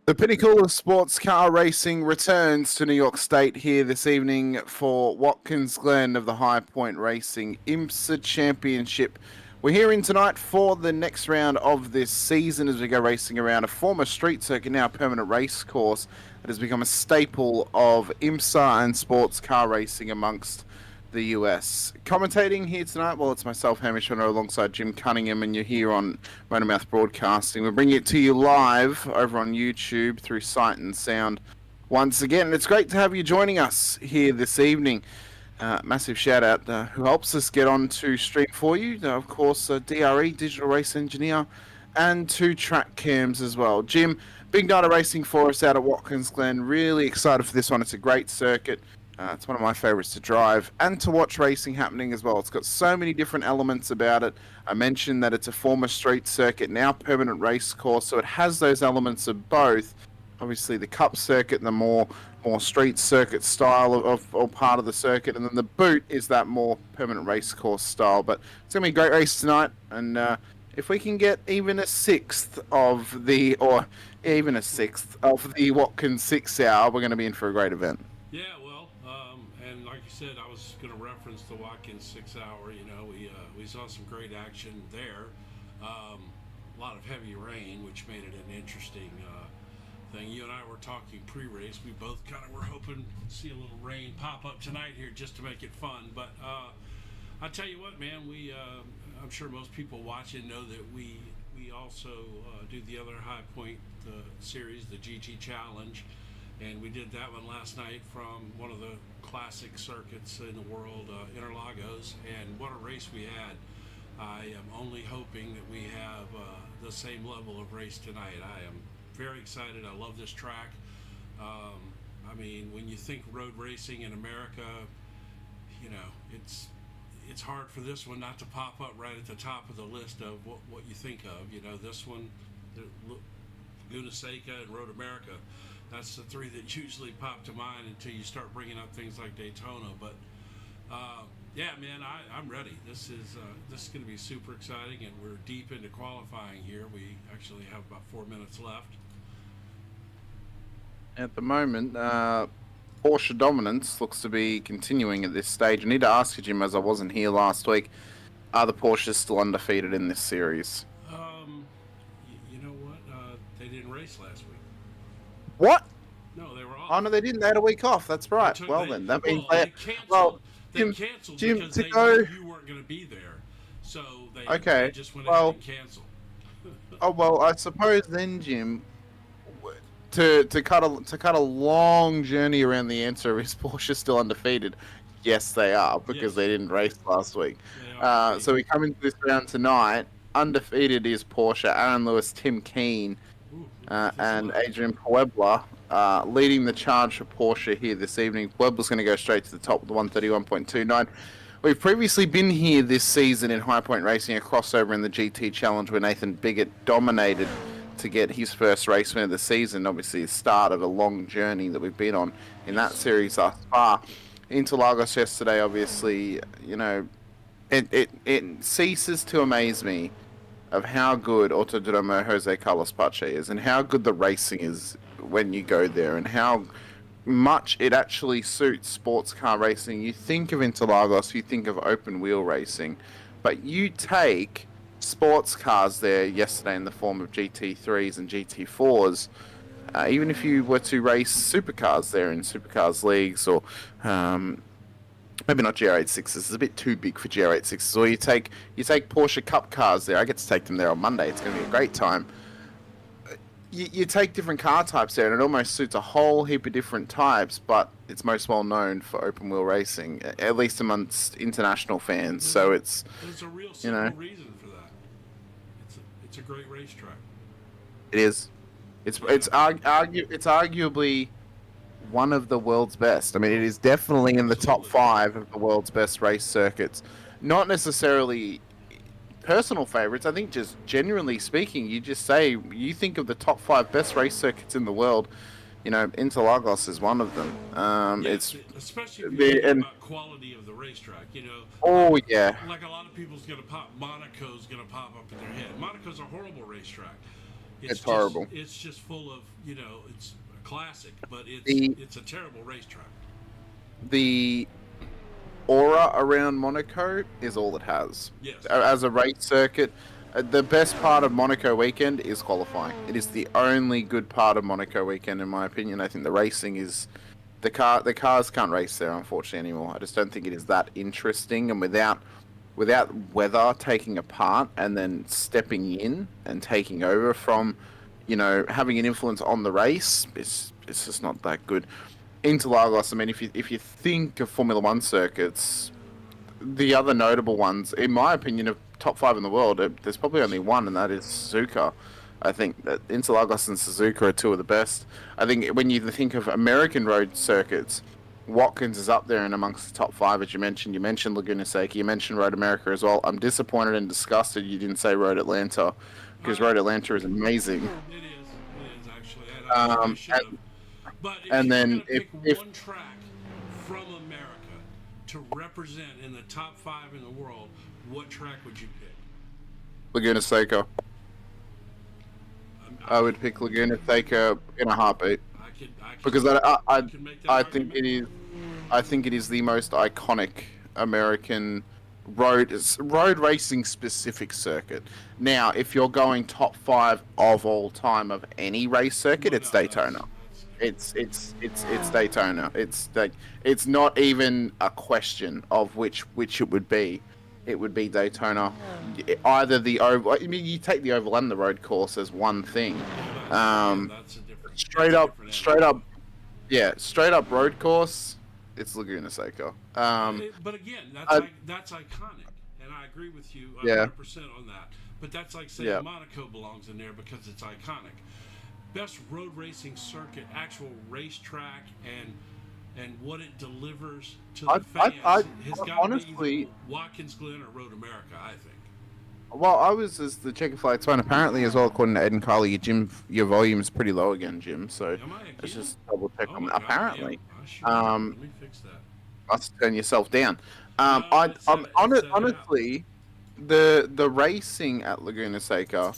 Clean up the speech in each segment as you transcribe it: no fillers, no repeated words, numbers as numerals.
The pinnacle of sports car racing returns to New York State here this evening for Watkins Glen of the High Point Racing IMSA Championship. We're here in tonight for the next round of this season as we go racing around a former street circuit, now permanent race course that has become a staple of IMSA and sports car racing amongst the US. Commentating here tonight, well, it's myself, Hamish Hunter, alongside Jim Cunningham, and you're here on MotorMouth Broadcasting. We're bringing it to you live over on YouTube through Sight and Sound once again. It's great to have you joining us here this evening. Massive shout out who helps us get onto stream for you. Of course, DRE, Digital Race Engineer, and 2 track cams as well. Jim, big night of racing for us out at Watkins Glen. Really excited for this one. It's a great circuit. It's one of my favourites to drive and to watch racing happening as well. It's got so many different elements about it. I mentioned that it's a former street circuit, now permanent race course, so it has those elements of both. Obviously, the Cup circuit, the more street circuit style of part of the circuit, and then the boot is that more permanent race course style. But it's going to be a great race tonight, and if we can get even a sixth of the Watkins 6 hour, we're going to be in for a great event. Yeah, and like you said, I was going to reference the Watkins 6 hour. You know, we saw some great action there. A lot of heavy rain, which made it an interesting thing. You and I were talking pre-race. We both kind of were hoping to see a little rain pop up tonight here just to make it fun. But I tell you what, man, I'm sure most people watching know that we also do the other High Point series, the GT Challenge. And we did that one last night from one of the classic circuits in the world, Interlagos, and what a race we had. I am only hoping that we have the same level of race tonight. I am very excited. I love this track. I mean, when you think road racing in America, you know, it's hard for this one not to pop up right at the top of the list of what you think of. You know, this one, Laguna Seca and Road America. That's the 3 that usually pop to mind until you start bringing up things like Daytona. But yeah, man, I'm ready. This is going to be super exciting, and we're deep into qualifying here. We actually have about 4 minutes left. At the moment, Porsche dominance looks to be continuing at this stage. I need to ask you, Jim, as I wasn't here last week, are the Porsches still undefeated in this series? You know what? They didn't race last week. What? No, they were off. Oh, no, they didn't. They had a week off. That's right. Then that means they canceled. They canceled because they knew you weren't going to be there. So they just went ahead and canceled. Oh, well, I suppose then, Jim, to cut a long journey around the answer, is Porsche still undefeated? Yes, they are, because they didn't race last week. So we come into this round tonight. Undefeated is Porsche, Aaron Lewis, Tim Keen, and Adrian Puebla leading the charge for Porsche here this evening. Puebla's going to go straight to the top with the 131.29. We've previously been here this season in High Point Racing, a crossover in the GT Challenge where Nathan Biggett dominated to get his first race win of the season. Obviously, the start of a long journey that we've been on in that series thus far. Interlagos yesterday, obviously, you know, it ceases to amaze me of how good Autodromo Jose Carlos Pache is and how good the racing is when you go there and how much it actually suits sports car racing. You think of Interlagos, you think of open wheel racing, but you take sports cars there yesterday in the form of GT3s and GT4s, even if you were to race supercars there in supercars leagues or maybe not GR86s. It's a bit too big for GR86s. Or you take Porsche Cup cars there. I get to take them there on Monday. It's going to be a great time. You take different car types there, and it almost suits a whole heap of different types, but it's most well known for open wheel racing, at least amongst international fans. So there's a real simple reason for that. It's a great racetrack. It is. It's arguably one of the world's best. I mean, it is definitely in the top 5 of the world's best race circuits. Not necessarily personal favorites. I think just generally speaking, you think of the top 5 best race circuits in the world. You know, Interlagos is one of them. It's especially if you think about quality of the racetrack. You know. Oh yeah. Like a lot of people's gonna pop. Monaco's gonna pop up in their head. Monaco's a horrible racetrack. It's It's just horrible. it's just full of it's a classic, but The it's a terrible racetrack. the aura around Monaco is all it has. Yes. As a race circuit, the best part of Monaco weekend is qualifying. It is the only good part of Monaco weekend, in my opinion. I think the racing is the cars can't race there, unfortunately, anymore. I just don't think it is that interesting, and without weather taking a part and then stepping in and taking over from, having an influence on the race, it's just not that good. Interlagos, I mean, if you think of Formula One circuits, the other notable ones, in my opinion, of top five in the world, there's probably only one, and that is Suzuka. I think that Interlagos and Suzuka are two of the best. I think when you think of American road circuits, Watkins is up there and amongst the top five, as you mentioned. You mentioned Laguna Seca, you mentioned Road America as well. I'm disappointed and disgusted you didn't say Road Atlanta, because Road Atlanta is amazing. It is actually. And I Um, should have. But if and you were then going to pick if one track from America to represent in the top five in the world, what track would you pick? Laguna Seca, I would pick Laguna Seca in a heartbeat. Because could make that I think argument. I think it is the most iconic American road racing specific circuit. Now, if you're going top five of all time of any race circuit, Well, it's no, Daytona. that's It's Daytona. It's like it's not even a question of which it would be. It would be Daytona. Either the oval. I mean, you take the oval and the road course as one thing. That's a different. Straight that's a up, different straight animal. up, yeah, straight up road course. It's Laguna Seca. But again, that's iconic, and I agree with you Yeah. 100% on that. But that's like saying Yeah. Monaco belongs in there because it's iconic. Best road racing circuit, actual racetrack, and what it delivers to the fans has got to be honestly, either Watkins Glen or Road America, I think. well, I was as the Czechoslovak one. Apparently, as well, according to Ed and Carly, your volume's pretty low again, Jim. So Am I again? let's just double check Oh on my that. God, Apparently, I should have. um, Let me fix that. must turn yourself down. No, I'm it said it out. honestly, the racing at Laguna Seca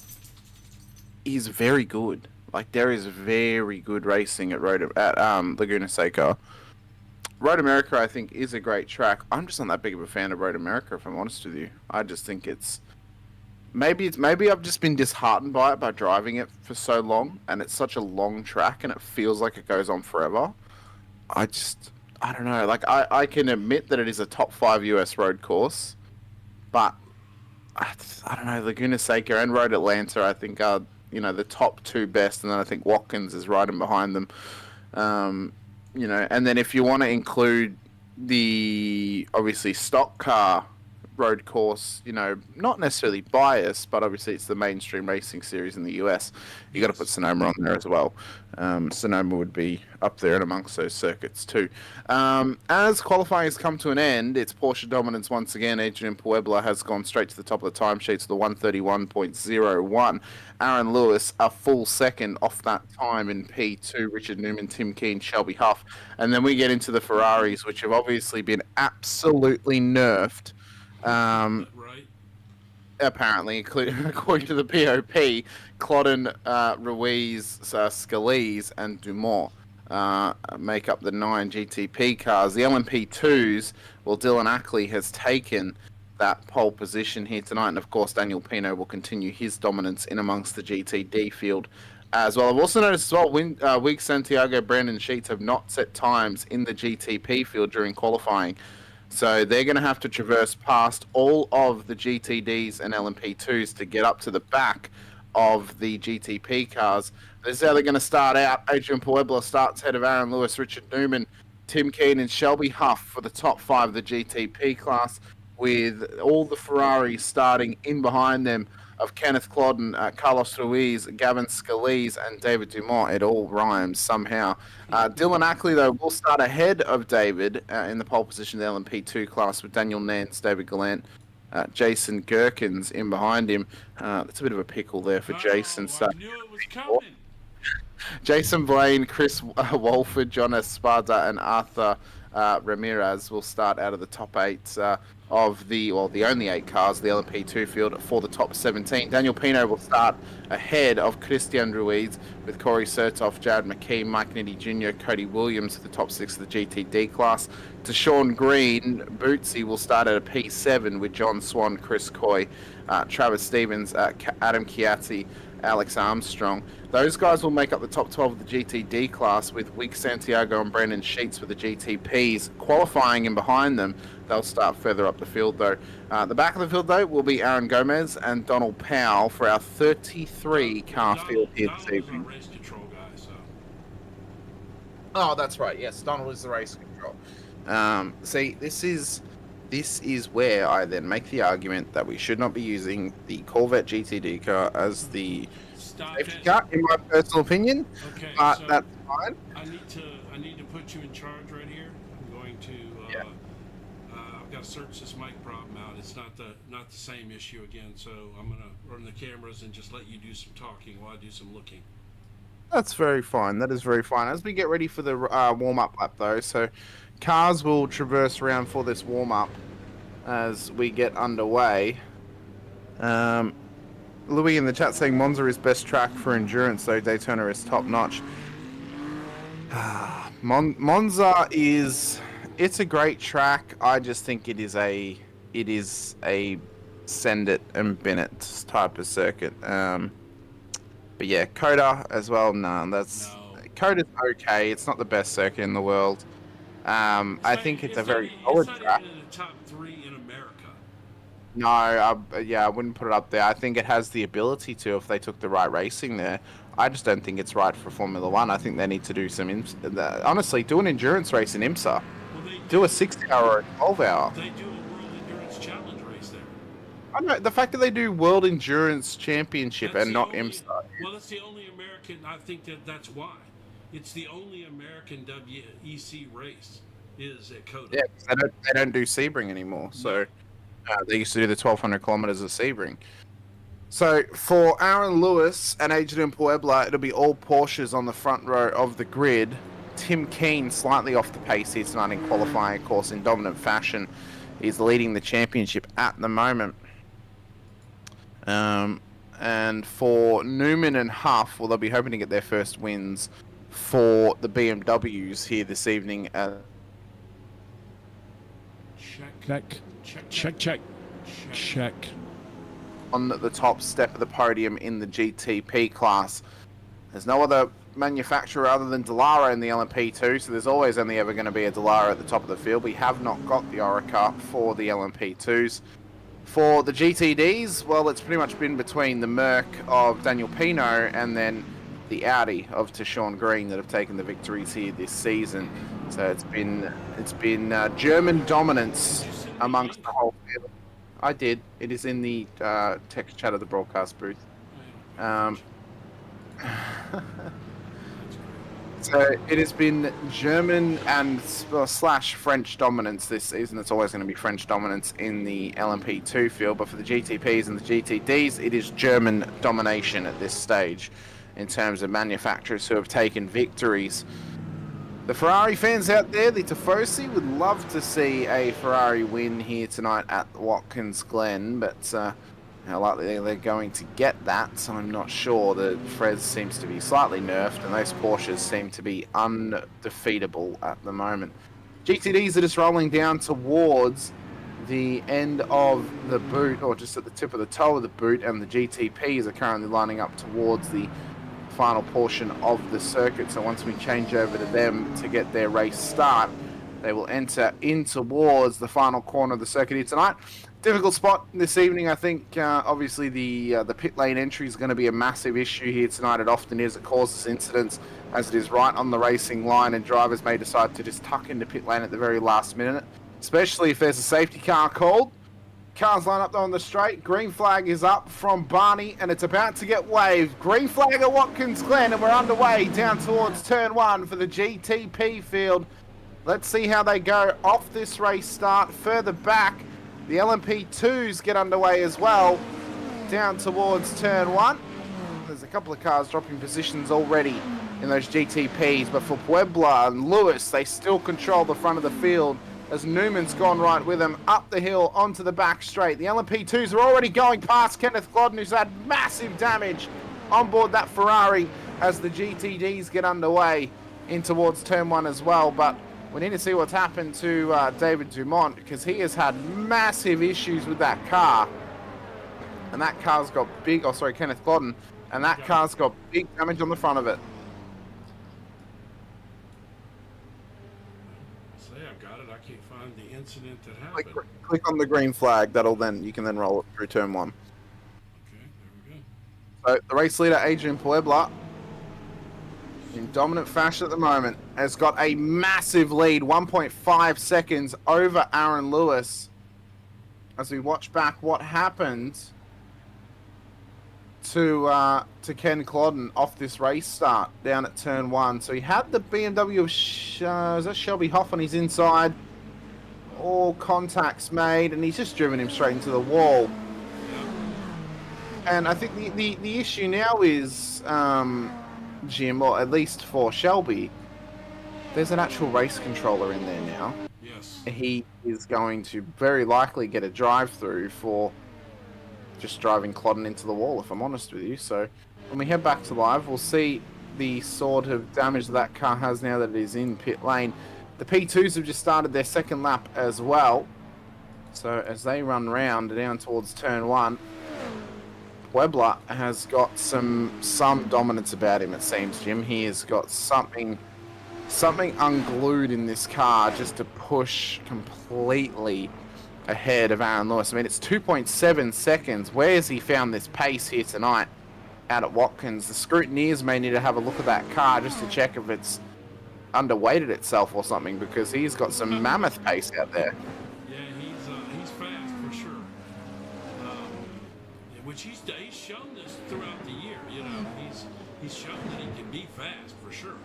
is very good. Like there is very good racing at Laguna Seca. Road America, I think, is a great track. I'm just not that big of a fan of Road America, if I'm honest with you. I just think maybe I've just been disheartened by it by driving it for so long, and it's such a long track, and it feels like it goes on forever. I don't know. Like I can admit that it is a top five US road course, but I don't know. Laguna Seca and Road Atlanta, I think, are the top two best, and then I think Watkins is right in behind them. And then if you want to include the obviously stock car road course, not necessarily biased, but obviously it's the mainstream racing series in the US. You got to put Sonoma on there as well. Sonoma would be up there and amongst those circuits too. As qualifying has come to an end, it's Porsche dominance once again. Adrian Puebla has gone straight to the top of the timesheets with a 131.01. Aaron Lewis, a full second off that time in P2. Richard Newman, Tim Keen, Shelby Huff. And then we get into the Ferraris, which have obviously been absolutely nerfed. Right. Apparently, including according to the POP, Clodden, Ruiz, Scalise, and Dumont make up the 9 GTP cars. The LMP2s, well, Dylan Ackley has taken that pole position here tonight, and of course, Daniel Pino will continue his dominance in amongst the GTD field as well. I've also noticed as well, Week Santiago, Brandon Sheets have not set times in the GTP field during qualifying. So they're going to have to traverse past all of the GTDs and LMP2s to get up to the back of the GTP cars. This is how they're going to start out. Adrian Puebla starts ahead of Aaron Lewis, Richard Newman, Tim Keen, and Shelby Huff for the top 5 of the GTP class, with all the Ferraris starting in behind them of Kenneth Clodden, Carlos Ruiz, Gavin Scalise, and David Dumont. It all rhymes somehow. Dylan Ackley, though, will start ahead of David in the pole position of the LMP2 class with Daniel Nance, David Gallant, Jason Gherkins in behind him. That's a bit of a pickle there for Jason. I knew it was coming. Jason Blaine, Chris Walford, John Espada, and Arthur Ramirez will start out of the top 8. the only 8 cars, the LMP2 field for the top 17. Daniel Pino will start ahead of Christian Ruiz with Corey Sertoff, Jared McKee, Mike Nitti Jr., Cody Williams for the top 6 of the GTD class. To Sean Green, Bootsy will start at a P7 with John Swan, Chris Coy, Travis Stevens, Adam Chiatti, Alex Armstrong. Those guys will make up the top 12 of the GTD class, with Wick Santiago and Brandon Sheets for the GTPs qualifying in behind them. They'll start further up the field, though. The back of the field, though, will be Aaron Gomez and Donald Powell for our 33-car field here this evening. Race control guy, so. Oh, that's right. Yes, Donald is the race control. See, this is where I then make the argument that we should not be using the Corvette GTD car as the safety car, in my personal opinion. Okay, but so that's fine. I need to put you in charge right here. I'm going to. I've got to search this mic problem out. It's not the same issue again. So I'm gonna run the cameras and just let you do some talking while I do some looking. That's very fine. That is very fine. As we get ready for the warm-up lap, though, so cars will traverse around for this warm-up as we get underway. Louis in the chat saying Monza is best track for endurance, though Daytona is top-notch. Monza it's a great track. I just think it is a send it and bin it type of circuit. But yeah, Coda as well. Coda's okay. It's not the best circuit in the world. I think it's a very solid track. It's not even in the top 3 in America. No, I wouldn't put it up there. I think it has the ability to if they took the right racing there. I just don't think it's right for Formula One. I think they need to do some honestly, do an endurance race in IMSA. Well, do a 6-hour or a 12-hour. They do a World Endurance Challenge race there. I know the fact that they do World Endurance Championship and not IMSA. Well, that's the only American. I think that's why. It's the only American WEC race is at Coda. Yeah, they don't do Sebring anymore. So they used to do the 1,200 kilometers of Sebring. So for Aaron Lewis and Adrian Puebla, it'll be all Porsches on the front row of the grid. Tim Keane slightly off the pace here tonight in qualifying, of course, in dominant fashion. He's leading the championship at the moment. And for Newman and Huff, well, they'll be hoping to get their first wins for the BMWs here this evening. Check. On the top step of the podium in the GTP class. There's no other manufacturer other than Dallara in the LMP2, so there's always only ever going to be a Dallara at the top of the field. We have not got the Orica for the LMP2s. For the GTDs, well, it's pretty much been between the Merc of Daniel Pino and then the Audi of Tashawn Green that have taken the victories here this season. So it's been German dominance amongst the whole field. I did. It is in the text chat of the broadcast booth. So it has been German and slash French dominance this season. It's always going to be French dominance in the LMP2 field, but for the GTPs and the GTDs, it is German domination at this stage in terms of manufacturers who have taken victories. The Ferrari fans out there, the Tifosi, would love to see a Ferrari win here tonight at Watkins Glen, but how likely they're going to get that, so I'm not sure. The Frez seems to be slightly nerfed, and those Porsches seem to be undefeatable at the moment. GTDs are just rolling down towards the end of the boot, or just at the tip of the toe of the boot, and the GTPs are currently lining up towards the final portion of the circuit. So once we change over to them to get their race start, they will enter in towards the final corner of the circuit here tonight. Difficult spot this evening, I think. Obviously, the pit lane entry is going to be a massive issue here tonight. It often is. It causes incidents as it is right on the racing line, and drivers may decide to just tuck into pit lane at the very last minute, especially if there's a safety car called. Cars line up though on the straight. Green flag is up from Barney, and it's about to get waved. Green flag at Watkins Glen, and we're underway down towards turn 1 for the GTP field. Let's see how they go off this race start. Further back, the LMP2s get underway as well, down towards turn 1. There's a couple of cars dropping positions already in those GTPs, but for Puebla and Lewis, they still control the front of the field as Newman's gone right with him up the hill onto the back straight. The LMP2s are already going past Kenneth Glodden, who's had massive damage on board that Ferrari as the GTDs get underway in towards turn 1 as well. But we need to see what's happened to David Dumont, because he has had massive issues with that car. And that car's got big, Kenneth Glodden, and that car's got big damage on the front of it. I can't find the incident that happened. Click on the green flag. You can then roll it through turn 1. Okay, there we go. So the race leader, Adrian Puebla, in dominant fashion at the moment, has got a massive lead, 1.5 seconds over Aaron Lewis. As we watch back what happened to Ken Glodden off this race start down at turn 1. So he had the BMW of is that Shelby Hoff on his inside. All contacts made, and he's just driven him straight into the wall. And I think the issue now is, Jim, or at least for Shelby, there's an actual race controller in there now. Yes. He is going to very likely get a drive-through for just driving Glodden into the wall, if I'm honest with you. So when we head back to live, we'll see the sort of damage that car has now that it is in pit lane. The P2s have just started their second lap as well. So as they run round down towards turn 1, Puebla has got some dominance about him, it seems, Jim. He has got something unglued in this car just to push completely ahead of Aaron Lewis. I mean, it's 2.7 seconds. Where has he found this pace here tonight out at Watkins? The scrutineers may need to have a look at that car just to check if it's underweighted itself or something, because he's got some mammoth pace out there. Yeah, he's fast for sure. Which he's shown this throughout the year. You know, he's shown that he can be fast for sure.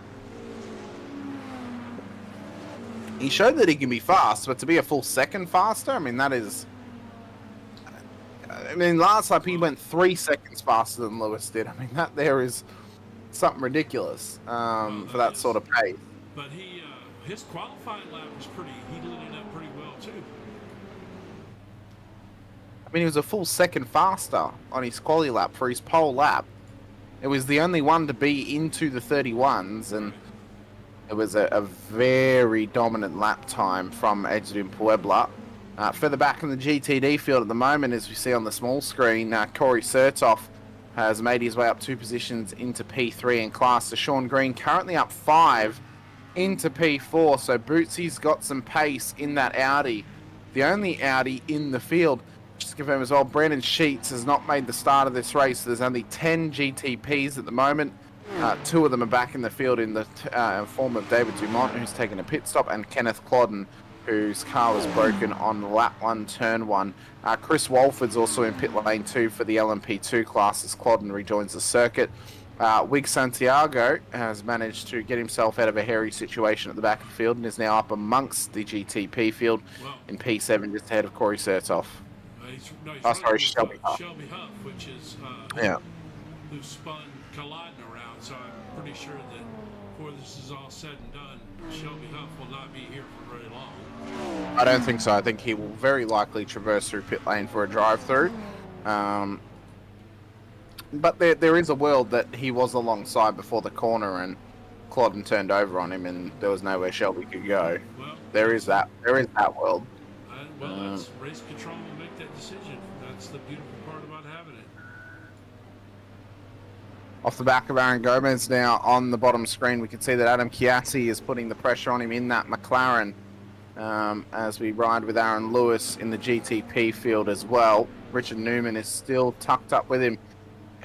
He showed that he can be fast, but to be a full second faster, I mean, that is... I mean, last lap he went 3 seconds faster than Lewis did. I mean, that there is something ridiculous for that sort of pace. But his qualifying lap was he lit it up pretty well too. I mean, he was a full second faster on his quali lap for his pole lap. It was the only one to be into the 31s, and it was a very dominant lap time from Adrian Puebla. Further back in the GTD field at the moment, as we see on the small screen, Corey Sertoff has made his way up 2 positions into P3 in class. So Sean Green currently up 5 into P4. So Bootsy's got some pace in that Audi. The only Audi in the field. Just to confirm as well, Brandon Sheets has not made the start of this race. There's only 10 GTPs at the moment. 2 of them are back in the field in the form of David Dumont, who's taken a pit stop, and Kenneth Glodden, whose car was broken on lap 1, turn 1. Chris Walford's also in pit lane 2 for the LMP2 class as Glodden rejoins the circuit. Wig Santiago has managed to get himself out of a hairy situation at the back of the field and is now up amongst the GTP field in P7, just ahead of Corey Sertoff. Shelby Huff. Shelby Huff, which is who spun Culloden around. So I'm pretty sure that before this is all said and done, Shelby Huff will not be here for very long. I don't think so. I think he will very likely traverse through pit lane for a drive-through. But there is a world that he was alongside before the corner and Glodden turned over on him and there was nowhere Shelby could go. Well, there is that world. That's race control will make that decision. That's the beautiful part about having it. Off the back of Aaron Gomez now on the bottom screen, we can see that Adam Chiassi is putting the pressure on him in that McLaren as we ride with Aaron Lewis in the GTP field as well. Richard Newman is still tucked up with him.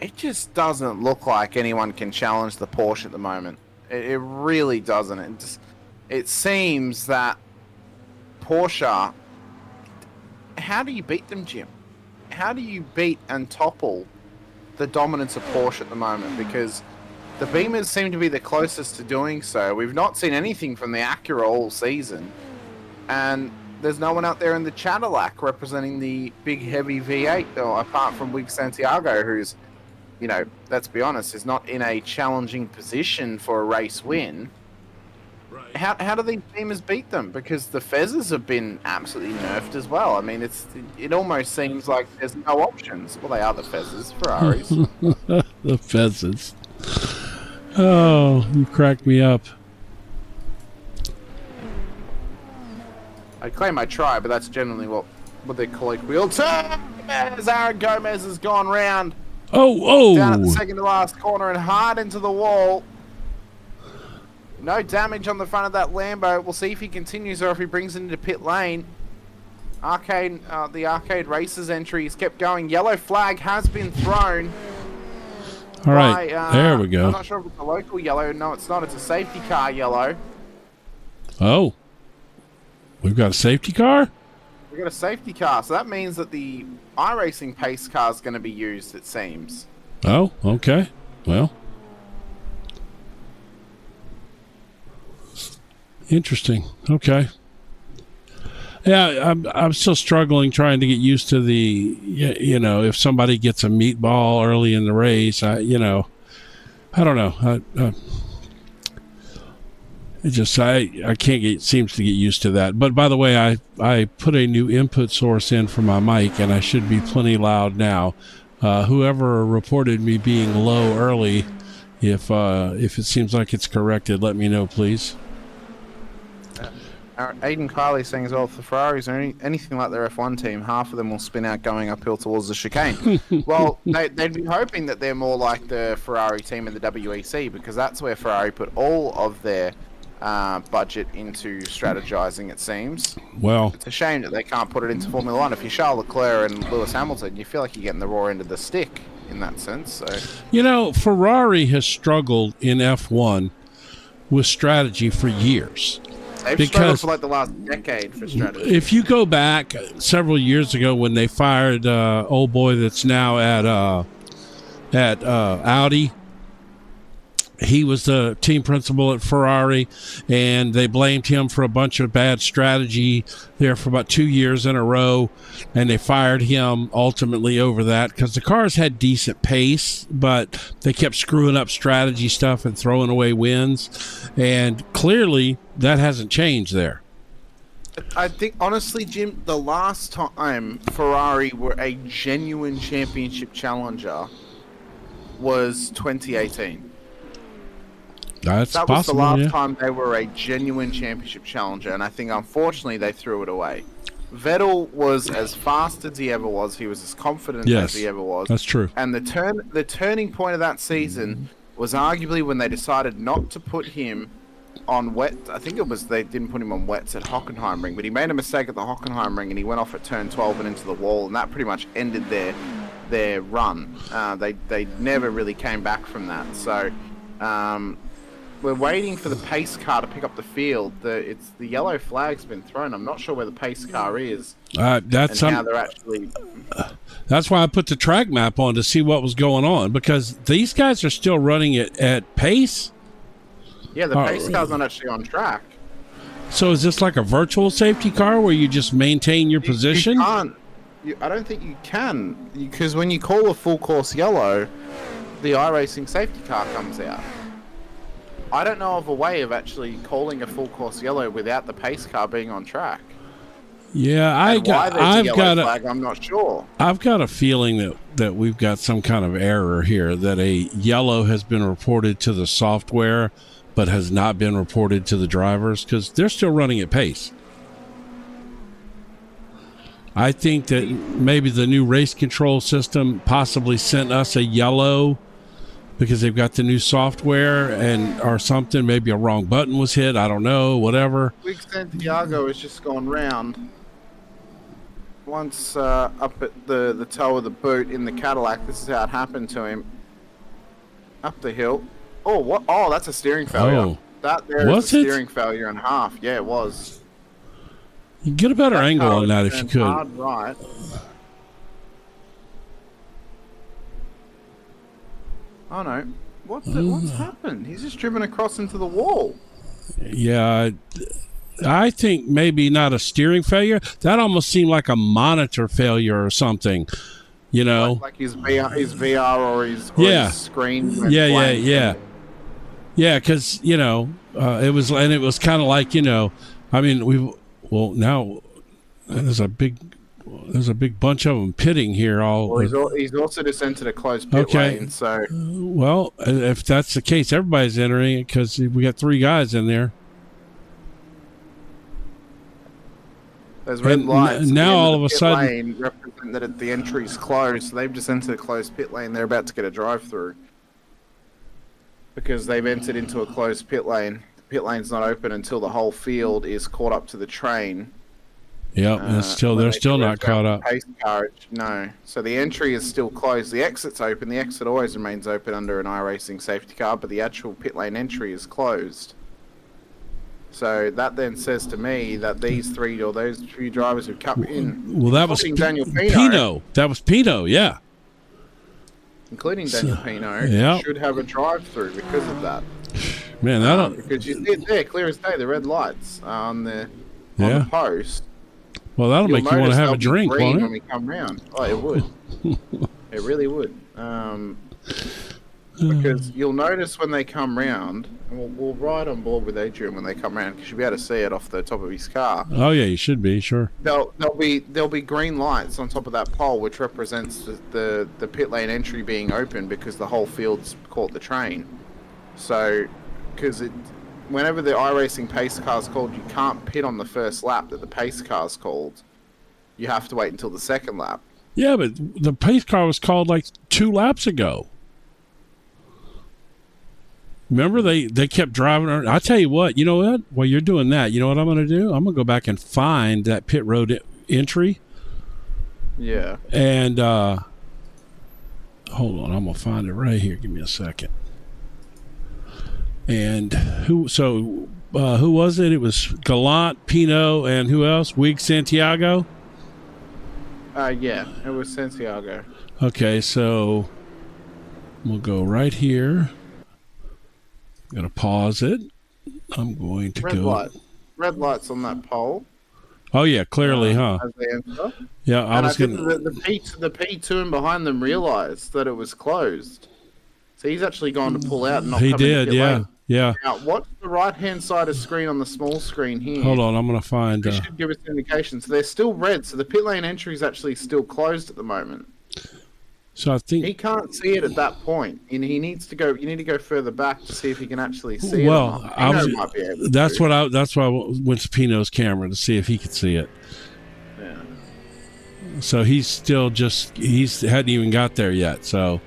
It just doesn't look like anyone can challenge the Porsche at the moment. It really doesn't. It seems that Porsche... How do you beat them, Jim? How do you beat and topple the dominance of Porsche at the moment? Because the Beamers seem to be the closest to doing so. We've not seen anything from the Acura all season. And there's no one out there in the Cadillac representing the big, heavy V8, apart from Wig Santiago, who's, you know, let's be honest, is not in a challenging position for a race win. Right. How do these teamers beat them? Because the Fezzes have been absolutely nerfed as well. I mean, it almost seems like there's no options. Well, they are the Fezzes, Ferraris. The Fezzes. Oh, you cracked me up. I claim I try, but that's generally what they colloquial term is. Aaron Gomez has gone round. Oh! Down at the second to last corner and hard into the wall. No damage on the front of that Lambo. We'll see if he continues or if he brings it into pit lane. The Arcade Racers entry has kept going. Yellow flag has been thrown. All right, there we go. I'm not sure if it's a local yellow. No, it's not. It's a safety car yellow. Oh. We've got a safety car? We've got a safety car. So that means that the iRacing pace car is going to be used, it seems. Oh, okay. Well. Interesting. Okay. Yeah, I'm still struggling trying to get used to the, if somebody gets a meatball early in the race, I don't know. I can't seems to get used to that. But by the way, I put a new input source in for my mic, and I should be plenty loud now. Whoever reported me being low early, if it seems like it's corrected, let me know, please. Aiden Kiley saying as well, if the Ferraris are anything like their F1 team, half of them will spin out going uphill towards the chicane. Well, they'd be hoping that they're more like the Ferrari team in the WEC, because that's where Ferrari put all of their budget into strategizing, it seems. Well, it's a shame that they can't put it into Formula One. If you're Charles Leclerc and Lewis Hamilton, you feel like you're getting the raw end of the stick in that sense. So, Ferrari has struggled in F1 with strategy for years. They've struggled for like the last decade for strategy. If you go back several years ago when they fired old boy that's now at Audi, he was the team principal at Ferrari, and they blamed him for a bunch of bad strategy there for about 2 years in a row, and they fired him ultimately over that because the cars had decent pace, but they kept screwing up strategy stuff and throwing away wins, and clearly that hasn't changed there. I think, honestly, Jim, the last time Ferrari were a genuine championship challenger was 2018. That was possible, the last yeah. time they were a genuine championship challenger, and I think, unfortunately, they threw it away. Vettel was as fast as he ever was. He was as confident as he ever was. That's true. And the turning point of that season was arguably when they decided not to put him on wet. I think it was they didn't put him on wets at Hockenheimring, but he made a mistake at the Hockenheimring, and he went off at turn 12 and into the wall, and that pretty much ended their run. They never really came back from that. So. We're waiting for the pace car to pick up the field. The yellow flag's been thrown. I'm not sure where the pace car is. How they're actually. That's why I put the track map on to see what was going on, because these guys are still running it at pace. Yeah, the pace car's not actually on track. So is this like a virtual safety car where you just maintain your position? You can't. I don't think you can, because when you call a full course yellow, the iRacing safety car comes out. I don't know of a way of actually calling a full course yellow without the pace car being on track. Yeah, I'm not sure. I've got a feeling that we've got some kind of error here, that a yellow has been reported to the software but has not been reported to the drivers, because they're still running at pace. I think that maybe the new race control system possibly sent us a yellow because they've got the new software or something. Maybe a wrong button was hit. I don't know, whatever. Big Santiago has just gone round. Once up at the toe of the boot in the Cadillac, this is how it happened to him. Up the hill. Oh, what? Oh, that's a steering failure. Oh. That there is a steering failure in half. Yeah, it was. You get a better angle on that if you could. Hard right. Oh no! What's happened? He's just driven across into the wall. Yeah, I think maybe not a steering failure. That almost seemed like a monitor failure or something. Like his VR or his screen. Yeah. Because it was kind of like, I mean, now there's a big bunch of them pitting here. He's also just entered a closed pit lane. So, well, if that's the case, everybody's entering it because we got 3 guys in there. There's red lights. Now all of a sudden, lane represent that the entry's closed. So they've just entered a closed pit lane. They're about to get a drive-through because they've entered into a closed pit lane. The pit lane's not open until the whole field is caught up to the train. Yep, they're still not caught up. Pace car, no. So the entry is still closed. The exit's open. The exit always remains open under an iRacing safety car, but the actual pit lane entry is closed. So that then says to me that those few drivers who come in, well, that was Daniel Pino. That was Pino, yeah. Including Daniel Pino, should have a drive-through because of that. Man, because you see it there, clear as day, the red lights on the post. Well, that'll make you want to have a drink, won't it? When we come round. Oh, it would. It really would. Because you'll notice when they come round, and we'll ride on board with Adrian when they come round, because you'll be able to see it off the top of his car. Oh yeah, you should be, sure. There'll be green lights on top of that pole, which represents the pit lane entry being open because the whole field's caught the train. So, because whenever the iRacing pace car's called, you can't pit on the first lap that the pace car's called. You have to wait until the second lap. Yeah, but the pace car was called like 2 laps ago. Remember, they kept driving around. I tell you what, you know what? While you're doing that, you know what I'm going to do? I'm going to go back and find that pit road entry. Yeah. And hold on, I'm going to find it right here. Give me a second. And who was it? It was Gallant, Pino, and who else? Wig Santiago? Yeah, it was Santiago. Okay, so we'll go right here. I'm going to pause it. I'm going to Red lights on that pole. Oh, yeah, clearly, huh? As they enter. Yeah, I think the P2 and behind them realised that it was closed. So he's actually gone to pull out and not come in. He did, yeah. Yeah. Now, what's the right-hand side of screen on the small screen here? Hold on, I'm going to find... This should give us an indication. So they're still red, so the pit lane entry is actually still closed at the moment. So I think... He can't see it at that point. And he needs to go... You need to go further back to see if he can actually see it. Well, that's why I went to Pino's camera to see if he could see it. Yeah. So he's still he hadn't even got there yet, so...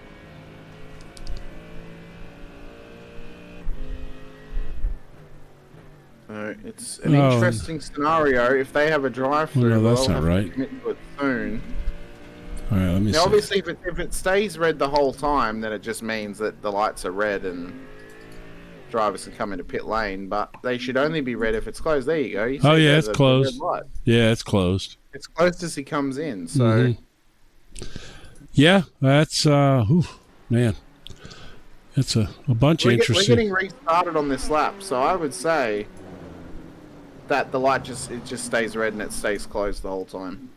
It's an interesting scenario. If they have a drive-through, no, that's not right. Commit to it soon. All right, let me see. Obviously, if it stays red the whole time, then it just means that the lights are red and drivers can come into pit lane. But they should only be red if it's closed. There you go. It's closed. Yeah, it's closed. It's closed as he comes in. So, yeah, that's man. It's a bunch of interesting. We're getting restarted on this lap, so I would say that the light just stays red and it stays closed the whole time,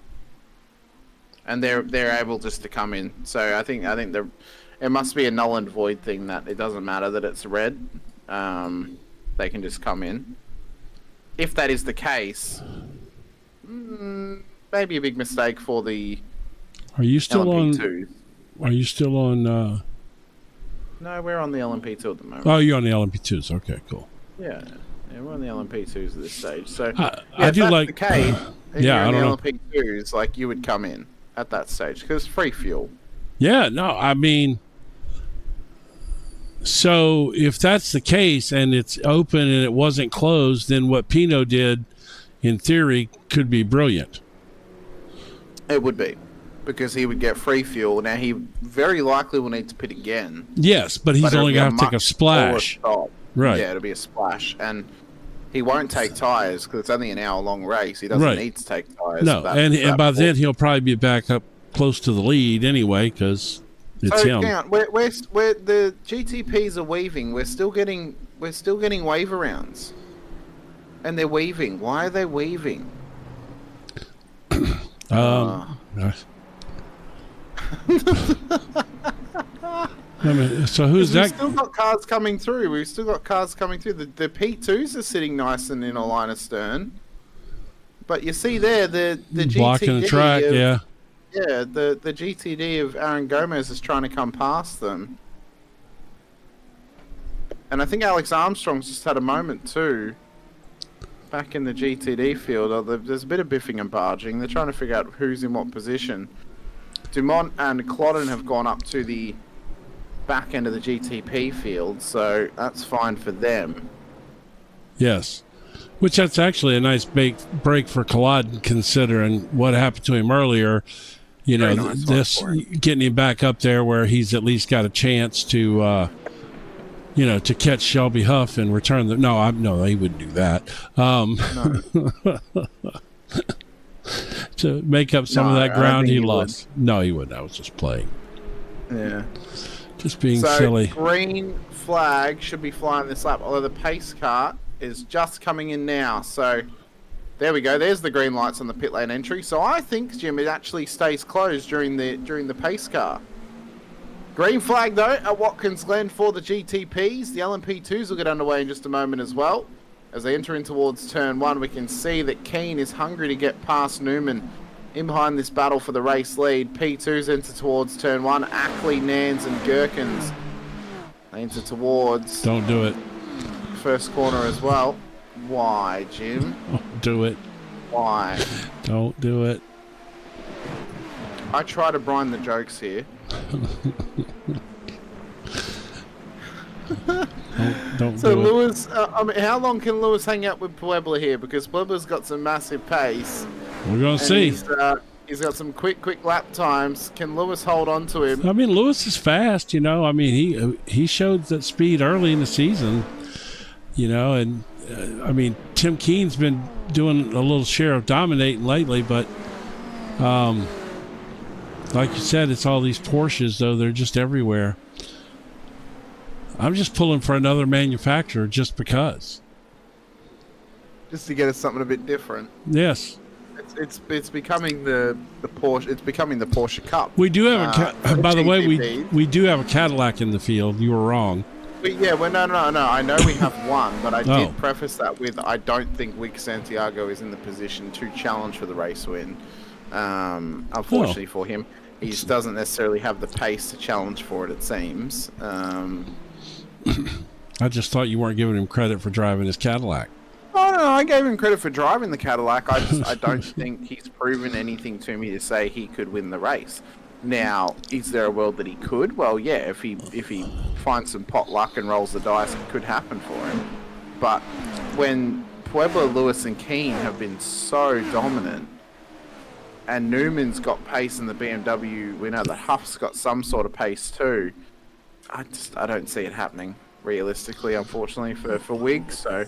and they're able just to come in. So I think it must be a null and void thing that it doesn't matter that it's red. They can just come in. If that is the case, maybe a big mistake for the. Are you still LMP2s. Are you still on? No, we're on the LMP2 at the moment. Oh, you're on the LMP2s. Okay, cool. Yeah, we're on the LMP2s at this stage. So I do like. The case, yeah, I don't know. LMP2s, like you would come in at that stage because it's free fuel. Yeah, no, I mean, so if that's the case and it's open and it wasn't closed, then what Pino did, in theory, could be brilliant. It would be. Because he would get free fuel. Now, he very likely will need to pit again. Yes, but he's only going to take a splash. Right. Yeah, it'll be a splash. And he won't take tyres because it's only an hour-long race. He doesn't need to take tyres. No, and by then he'll probably be back up close to the lead anyway because it's him. Now, where the GTPs are weaving, we're still getting wave arounds. And they're weaving. Why are they weaving? I mean, so who's We've that? still got cars coming through. We've still got cars coming through. The P2s are sitting nice and in a line astern. But you see there, the GTD Blocking the track, of, yeah. Yeah, the GTD of Aaron Gomez is trying to come past them. And I think Alex Armstrong's just had a moment too. Back in the GTD field, there's a bit of biffing and barging. They're trying to figure out who's in what position. Dumont and Clodden have gone up to the back end of the GTP field, so that's fine for them. Yes. Which that's actually a nice break for Culloden, considering what happened to him earlier. You know, Nice this getting him back up there where he's at least got a chance to, to catch Shelby Huff and return the. No, he wouldn't do that. To make up some of that ground he lost. No, he wouldn't. I was just playing. Yeah. Just being so silly. Green flag should be flying this lap, although the pace car is just coming in now. So there we go. There's the green lights on the pit lane entry. So I think, Jim, it actually stays closed during the pace car. Green flag though at Watkins Glen for the GTPs. The LMP2s will get underway in just a moment as well. As they enter in towards turn 1, we can see that Keane is hungry to get past Newman in behind this battle for the race lead. P2s enter towards turn 1. Ackley, Nans and Gherkins they enter towards Don't do it. first corner as well. Why, Jim? Don't do it. Why? Don't do it. I try to brine the jokes here. Don't So do it. Lewis, how long can Lewis hang out with Puebla here? Because Puebla's got some massive pace. We're going to and see. He's got some quick lap times. Can Lewis hold on to him? I mean, Lewis is fast, I mean, he showed that speed early in the season, and I mean, Tim Keene's been doing a little share of dominating lately, but like you said, it's all these Porsches, though. They're just everywhere. I'm just pulling for another manufacturer just because. Just to get us something a bit different. Yes. It's becoming the Porsche. It's becoming the Porsche Cup. We do have by the way, GTPs. we do have a Cadillac in the field. You were wrong. No. I know we have one, but I Oh. did preface that with I don't think Wick Santiago is in the position to challenge for the race win. Unfortunately for him, he just doesn't necessarily have the pace to challenge for it. It seems. I just thought you weren't giving him credit for driving his Cadillac. Oh no, I gave him credit for driving the Cadillac. I don't think he's proven anything to me to say he could win the race. Now, is there a world that he could? Well, yeah, if he finds some pot luck and rolls the dice, it could happen for him. But when Puebla, Lewis and Keane have been so dominant, and Newman's got pace in the BMW winner, the Huff's got some sort of pace too, I don't see it happening realistically, unfortunately, for Wig. So,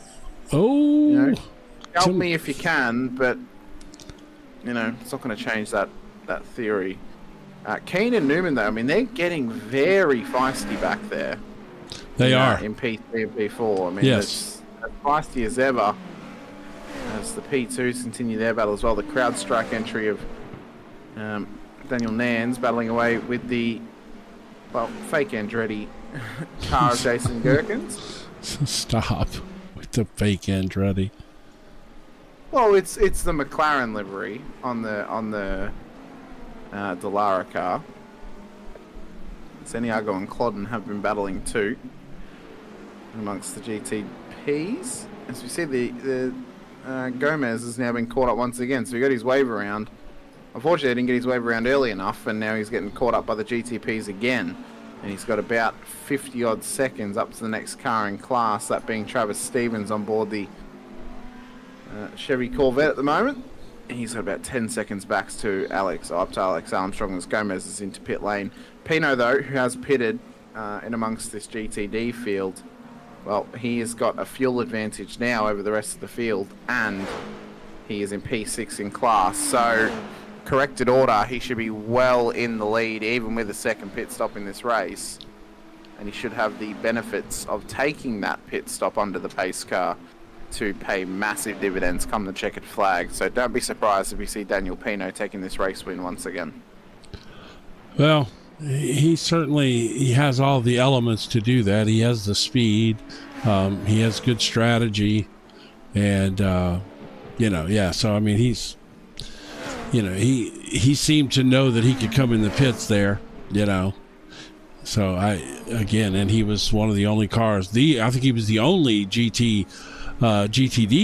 help me if you can, but it's not going to change that theory. Keane and Newman, though, I mean, they're getting very feisty back there. They are in P3 and P4. I mean, yes, it's as feisty as ever. As the P2s continue their battle as well, the crowd strike entry of Daniel Nans battling away with the fake Andretti car of Jason Gherkins. Stop with the fake Andretti. Well, it's the McLaren livery on the Dallara car. Santiago and Clodden have been battling too amongst the GTPs. As we see, the Gomez has now been caught up once again, so he got his wave around. Unfortunately, he didn't get his wave around early enough, and now he's getting caught up by the GTPs again. And he's got about 50-odd seconds up to the next car in class, that being Travis Stevens on board the Chevy Corvette at the moment. And he's got about 10 seconds back to Alex Armstrong as Gomez is into pit lane. Pino, though, who has pitted in amongst this GTD field, well, he has got a fuel advantage now over the rest of the field, and he is in P6 in class. So, corrected order, he should be well in the lead, even with a second pit stop in this race. And he should have the benefits of taking that pit stop under the pace car to pay massive dividends come the checkered flag. So don't be surprised if you see Daniel Pino taking this race win once again. Well, he certainly he has all the elements to do that. He has the speed. He has good strategy, and So I mean, he's, he seemed to know that he could come in the pits there. So and he was one of the only cars. I think he was the only GTD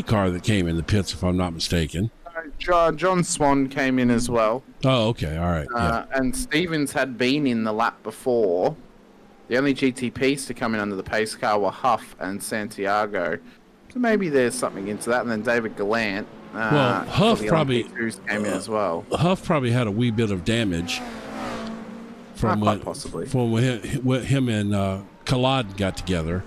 car that came in the pits, if I'm not mistaken. John Swan came in as well. Oh, okay, all right. And Stevens had been in the lap before. The only GTPs to come in under the pace car were Huff and Santiago. So maybe there's something into that. And then David Gallant. Huff probably came in as well. Huff probably had a wee bit of damage from when him and Collard got together.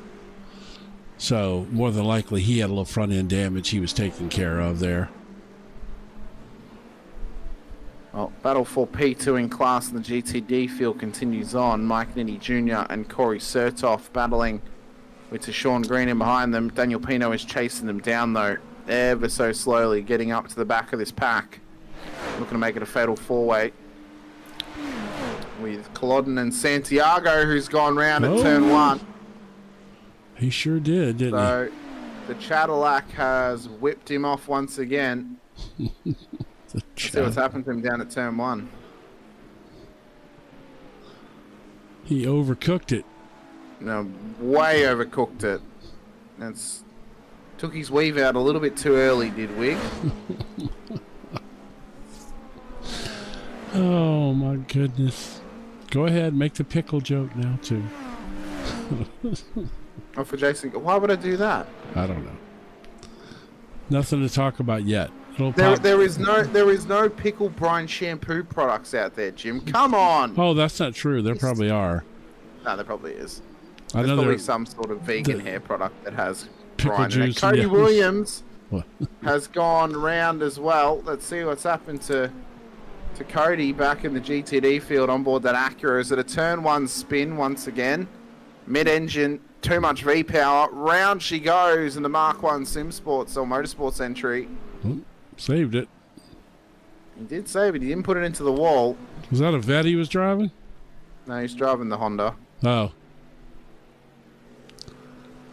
So more than likely he had a little front end damage he was taking care of there. Well, battle for P2 in class in the GTD field continues on. Mike Nitti Jr. and Corey Sertoff battling with Sean Green in behind them. Daniel Pino is chasing them down, though, ever so slowly, getting up to the back of this pack. Looking to make it a fatal four-way with Culloden and Santiago, who's gone round at turn one. He sure did, didn't he? So the Cadillac has whipped him off once again. Let's see what's happened to him down at turn one. He overcooked it. No, way overcooked it. Took his weave out a little bit too early, did Wig? Oh my goodness. Go ahead, make the pickle joke now too. Oh, for Jason, why would I do that? I don't know. Nothing to talk about yet. There is no pickle brine shampoo products out there, Jim. Come on. Oh, that's not true. There probably are. No, there probably is. I There's know probably some sort of vegan hair product that has brine in it. juice, Cody yeah. Williams has gone round as well. Let's see what's happened to Cody back in the GTD field on board that Acura. Is it a turn one spin once again? Mid-engine, too much V-power. Round she goes in the Mark 1 Sim Sports or Motorsports entry. Saved it. He did save it. He didn't put it into the wall. Was that a Vet he was driving? No, he's driving the Honda. Oh.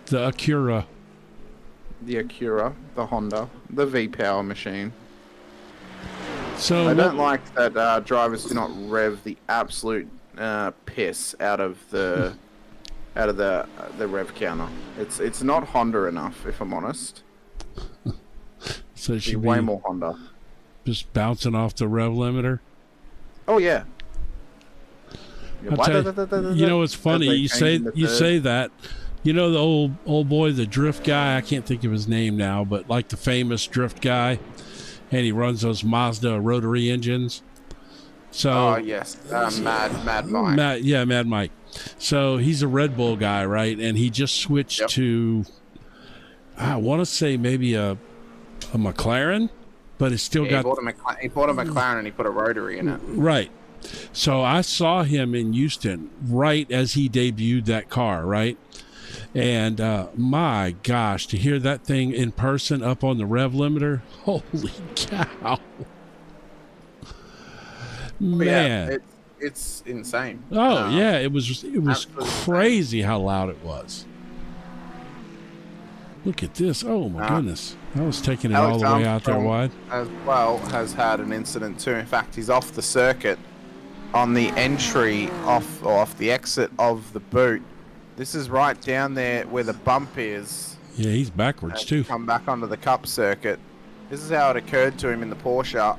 The Acura. The Acura, the Honda, the V-Power machine. So I don't like that drivers do not rev the absolute piss out of the rev counter. It's not Honda enough, if I'm honest. So it should way be more Honda. Just bouncing off the rev limiter. Oh yeah. You know what's funny? You say that. You know the old boy, the drift guy. I can't think of his name now, but like the famous drift guy, and he runs those Mazda rotary engines. So. Oh yes, Mad Mike. Mad Mike. So he's a Red Bull guy, right? And he just switched to, I want to say maybe a McLaren, but it's still got. He bought a McLaren and he put a rotary in it. Right. So I saw him in Houston right as he debuted that car, right? And my gosh, to hear that thing in person up on the rev limiter, holy cow. Man. Yeah, it's insane. Oh, yeah, it was crazy how loud it was. Look at this. Oh, my goodness. I was taking it all the way out there wide. As well has had an incident too. In fact, he's off the circuit on the entry off the exit of the boot. This is right down there where the bump is. Yeah, he's backwards too. Come back onto the Cup circuit. This is how it occurred to him in the Porsche.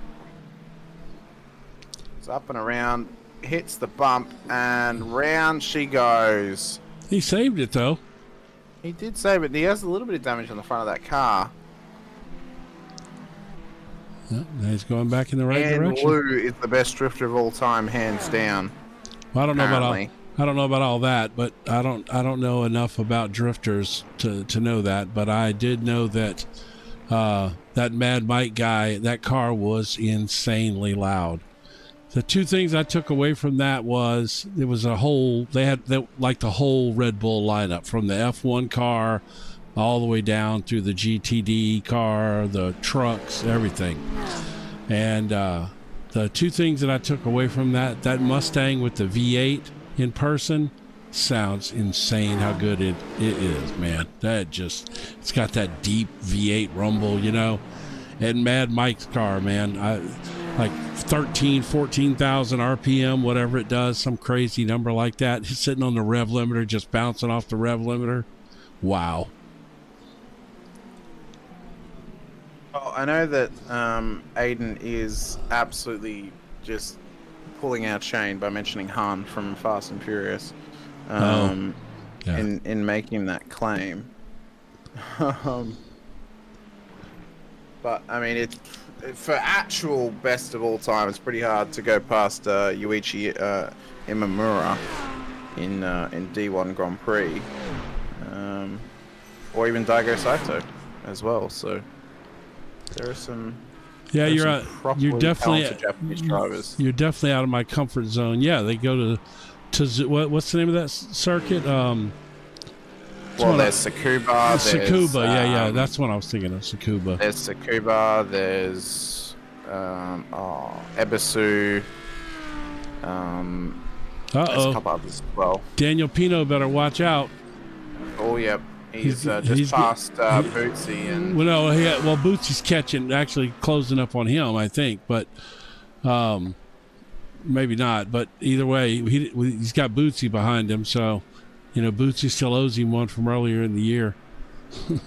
It's up and around, hits the bump, and round she goes. He saved it though. He did save it. He has a little bit of damage on the front of that car. Yeah, he's going back in the right direction. Lou is the best drifter of all time, hands down. Well, I don't know about all that, but I don't know enough about drifters to know that. But I did know that that Mad Mike guy, that car was insanely loud. The two things I took away from that was there was like the whole Red Bull lineup from the F1 car all the way down through the GTD car, the trucks, everything. And the the two things that I took away from that Mustang with the V8 in person sounds insane how good it is, man. It's got that deep V8 rumble, you know. And Mad Mike's car, man, like 14,000 RPM, whatever it does, some crazy number like that. He's sitting on the rev limiter, just bouncing off the rev limiter. Wow. Well, I know that Aiden is absolutely just pulling our chain by mentioning Han from Fast and Furious in making that claim. But, I mean, for actual best of all time, it's pretty hard to go past Yuichi Imamura in D1 Grand Prix. Or even Daigo Saito as well, so there are some... Yeah, you're definitely Japanese drivers. You're definitely out of my comfort zone. Yeah, they go to what's the name of that circuit? Well, there's Tsukuba. Tsukuba, yeah, that's what I was thinking of. Tsukuba. There's Tsukuba. There's Ebisu. There's a couple others as well. Daniel Pino better watch out. Oh, yeah. He's just past Bootsy. And... Well, Bootsy's actually closing up on him, I think, but maybe not. But either way, he's got Bootsy behind him, so you know Bootsy still owes him one from earlier in the year. Of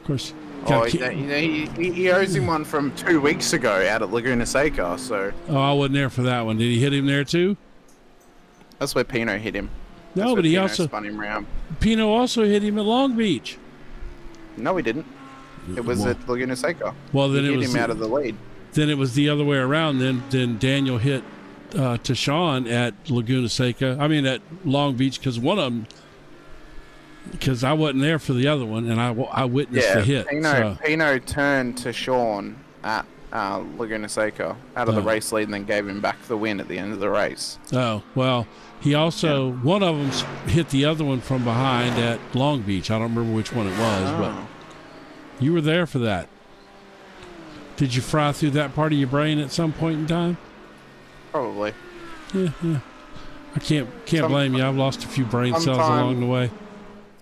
course. He owes him one from 2 weeks ago out at Laguna Seca. So. Oh, I wasn't there for that one. Did he hit him there too? That's where Pino hit him. No, but he Pino also spun him round. Pino also hit him at Long Beach. No, he didn't. It was at Laguna Seca. Well, then he it hit was him out of the lead. Then it was the other way around. Then Daniel hit Tashawn at Laguna Seca. I mean at Long Beach because one of them. Because I wasn't there for the other one, and I witnessed the hit. Pino turned to Sean at Laguna Seca out of the race lead and then gave him back the win at the end of the race. Oh, well, he also, one of them hit the other one from behind at Long Beach. I don't remember which one it was, but you were there for that. Did you fry through that part of your brain at some point in time? Probably. Yeah. I can't blame you. I've lost a few brain cells along the way.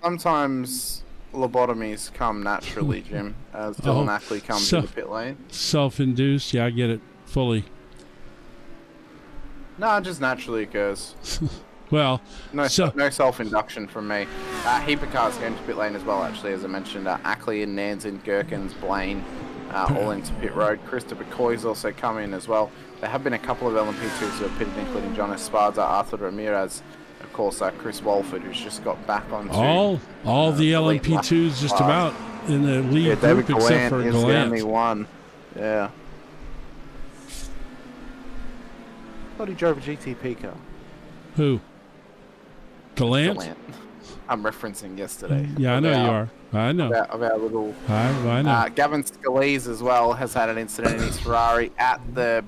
Sometimes lobotomies come naturally, Jim, as Dylan Ackley comes to the pit lane. Self-induced, yeah, I get it fully. No, it just naturally occurs. Well, no self-induction from me. Heap of cars going to pit lane as well, actually, as I mentioned. Ackley and Nansen, Gherkins, Blaine, all into pit road. Christopher Coy's also come in as well. There have been a couple of LMP2s who have pitted, including John Esparza, Arthur Ramirez, of course, Chris Walford, who's just got back onto all the LMP2s just about in the lead group except for Gallant. Is the only one. Yeah. Thought he drove a GTP car. Who? Gallant? I'm referencing yesterday. Yeah, I know you are. I know. Of our little... I know. Gavin Scalise as well has had an incident in his Ferrari at the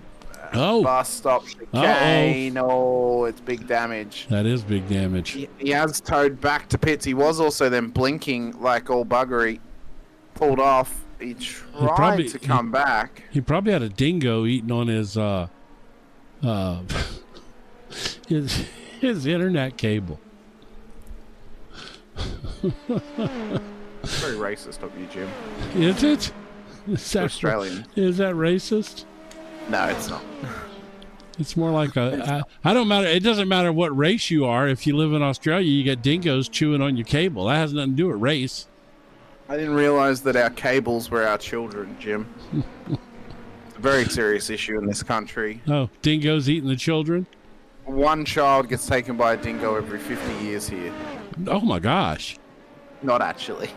bus stop chicane. Oh, it's big damage. That is big damage. He has towed back to pits. He was also then blinking like all buggery. Pulled off. He tried to come back. He probably had a dingo eating on his his internet cable. Very racist of you, Jim. Is it? Is that Australian? Is that racist? No, it's not. It's more like I don't matter. It doesn't matter what race you are. If you live in Australia, you get dingoes chewing on your cable. That has nothing to do with race. I didn't realize that our cables were our children, Jim. It's a very serious issue in this country. Oh, dingoes eating the children? One child gets taken by a dingo every 50 years here. Oh my gosh. Not actually.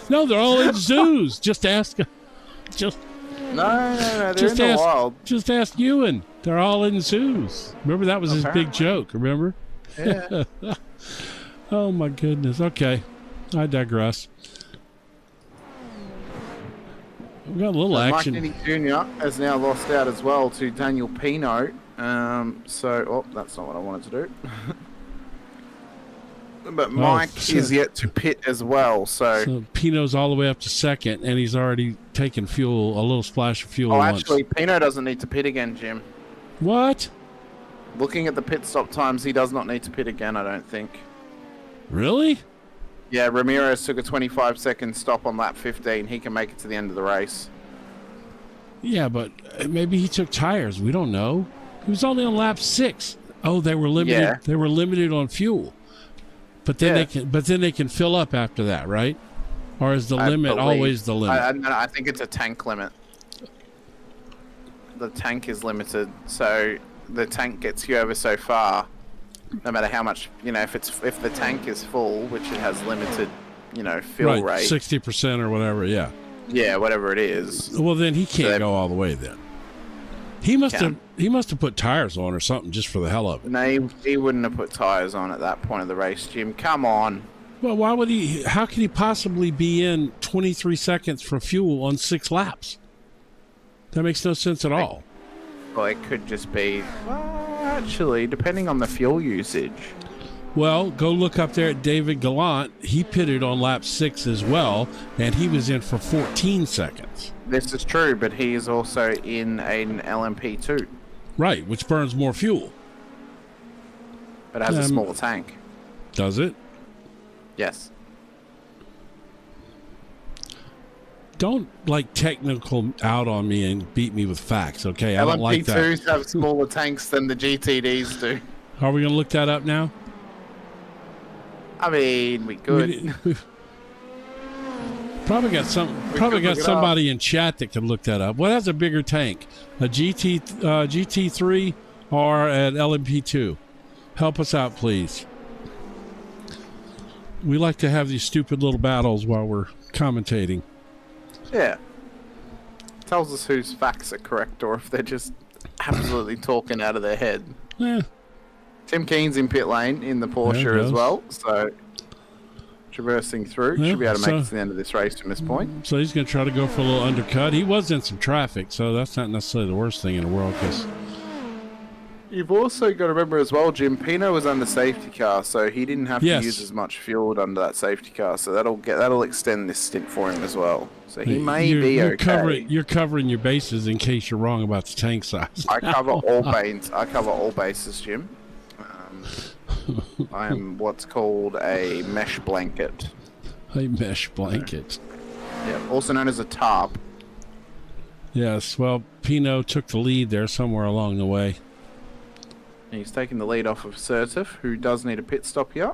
No, they're all in zoos. Just ask. No, they're in the wild. Just ask Ewan. They're all in zoos. Remember, that was his big joke, remember? Yeah. Oh, my goodness. Okay. I digress. We've got a little action. Mike Nitti Jr. has now lost out as well to Daniel Pino. That's not what I wanted to do. but Mike is yet to pit as well. So Pino's all the way up to second, and he's already taken fuel, a little splash of fuel. Actually, Pino doesn't need to pit again, Jim. What? Looking at the pit stop times, he does not need to pit again, I don't think. Really? Yeah, Ramirez took a 25-second stop on lap 15. He can make it to the end of the race. Yeah, but maybe he took tires. We don't know. He was only on lap 6. Oh, they were limited. Yeah. They were limited on fuel. But then they can fill up after that, right? Or is the limit always the limit? I think it's a tank limit. The tank is limited, so the tank gets you over so far. No matter how much, if the tank is full, which it has limited, fill rate, 60% or whatever. Yeah. Yeah, whatever it is. Well, then he can't go all the way. Then he must have put tires on or something just for the hell of it. No, he wouldn't have put tires on at that point of the race, Jim. Come on. Well, why would he? How could he possibly be in 23 seconds for fuel on 6 laps? That makes no sense at all. Well, it could just be. Actually, depending on the fuel usage. Well, go look up there at David Gallant. He pitted on lap 6 as well, and he was in for 14 seconds. This is true, but he is also in an LMP2. Right, which burns more fuel. But has a smaller tank. Does it? Yes. Don't technical out on me and beat me with facts, okay? I don't like that. LMP2s have smaller tanks than the GTDs do. Are we going to look that up now? I mean, we could. Probably got somebody in chat that could look that up. What has a bigger tank, a GT3 or an LMP2? Help us out, please. We like to have these stupid little battles while we're commentating. Yeah. Tells us whose facts are correct or if they're just absolutely talking out of their head. Yeah. Tim Keen's in pit lane in the Porsche as well, so traversing through. Should be able to make it to the end of this race from this point. So he's going to try to go for a little undercut. He was in some traffic, so that's not necessarily the worst thing in the world. Cause you've also got to remember as well, Jim, Pino was under safety car, so he didn't have to use as much fuel under that safety car, so that'll extend this stint for him as well. So he may be okay. You're covering your bases in case you're wrong about the tank size. I cover all bases, Jim. I am what's called a mesh blanket. A mesh blanket. Yeah, also known as a tarp. Yes, well, Pino took the lead there somewhere along the way. He's taking the lead off of Certif, who does need a pit stop here.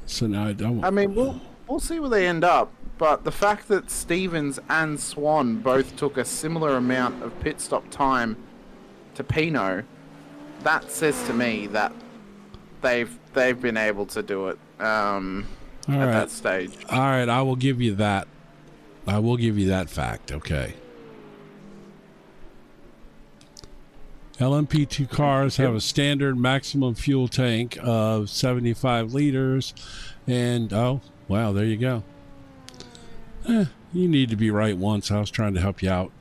So now I mean, we'll see where they end up, but the fact that Stevens and Swan both took a similar amount of pit stop time to Pino, that says to me that they've been able to do it at that stage. All right, I will give you that. I will give you that fact, okay. LMP2 cars have a standard maximum fuel tank of 75 liters. And, oh, wow, there you go. You need to be right once. I was trying to help you out.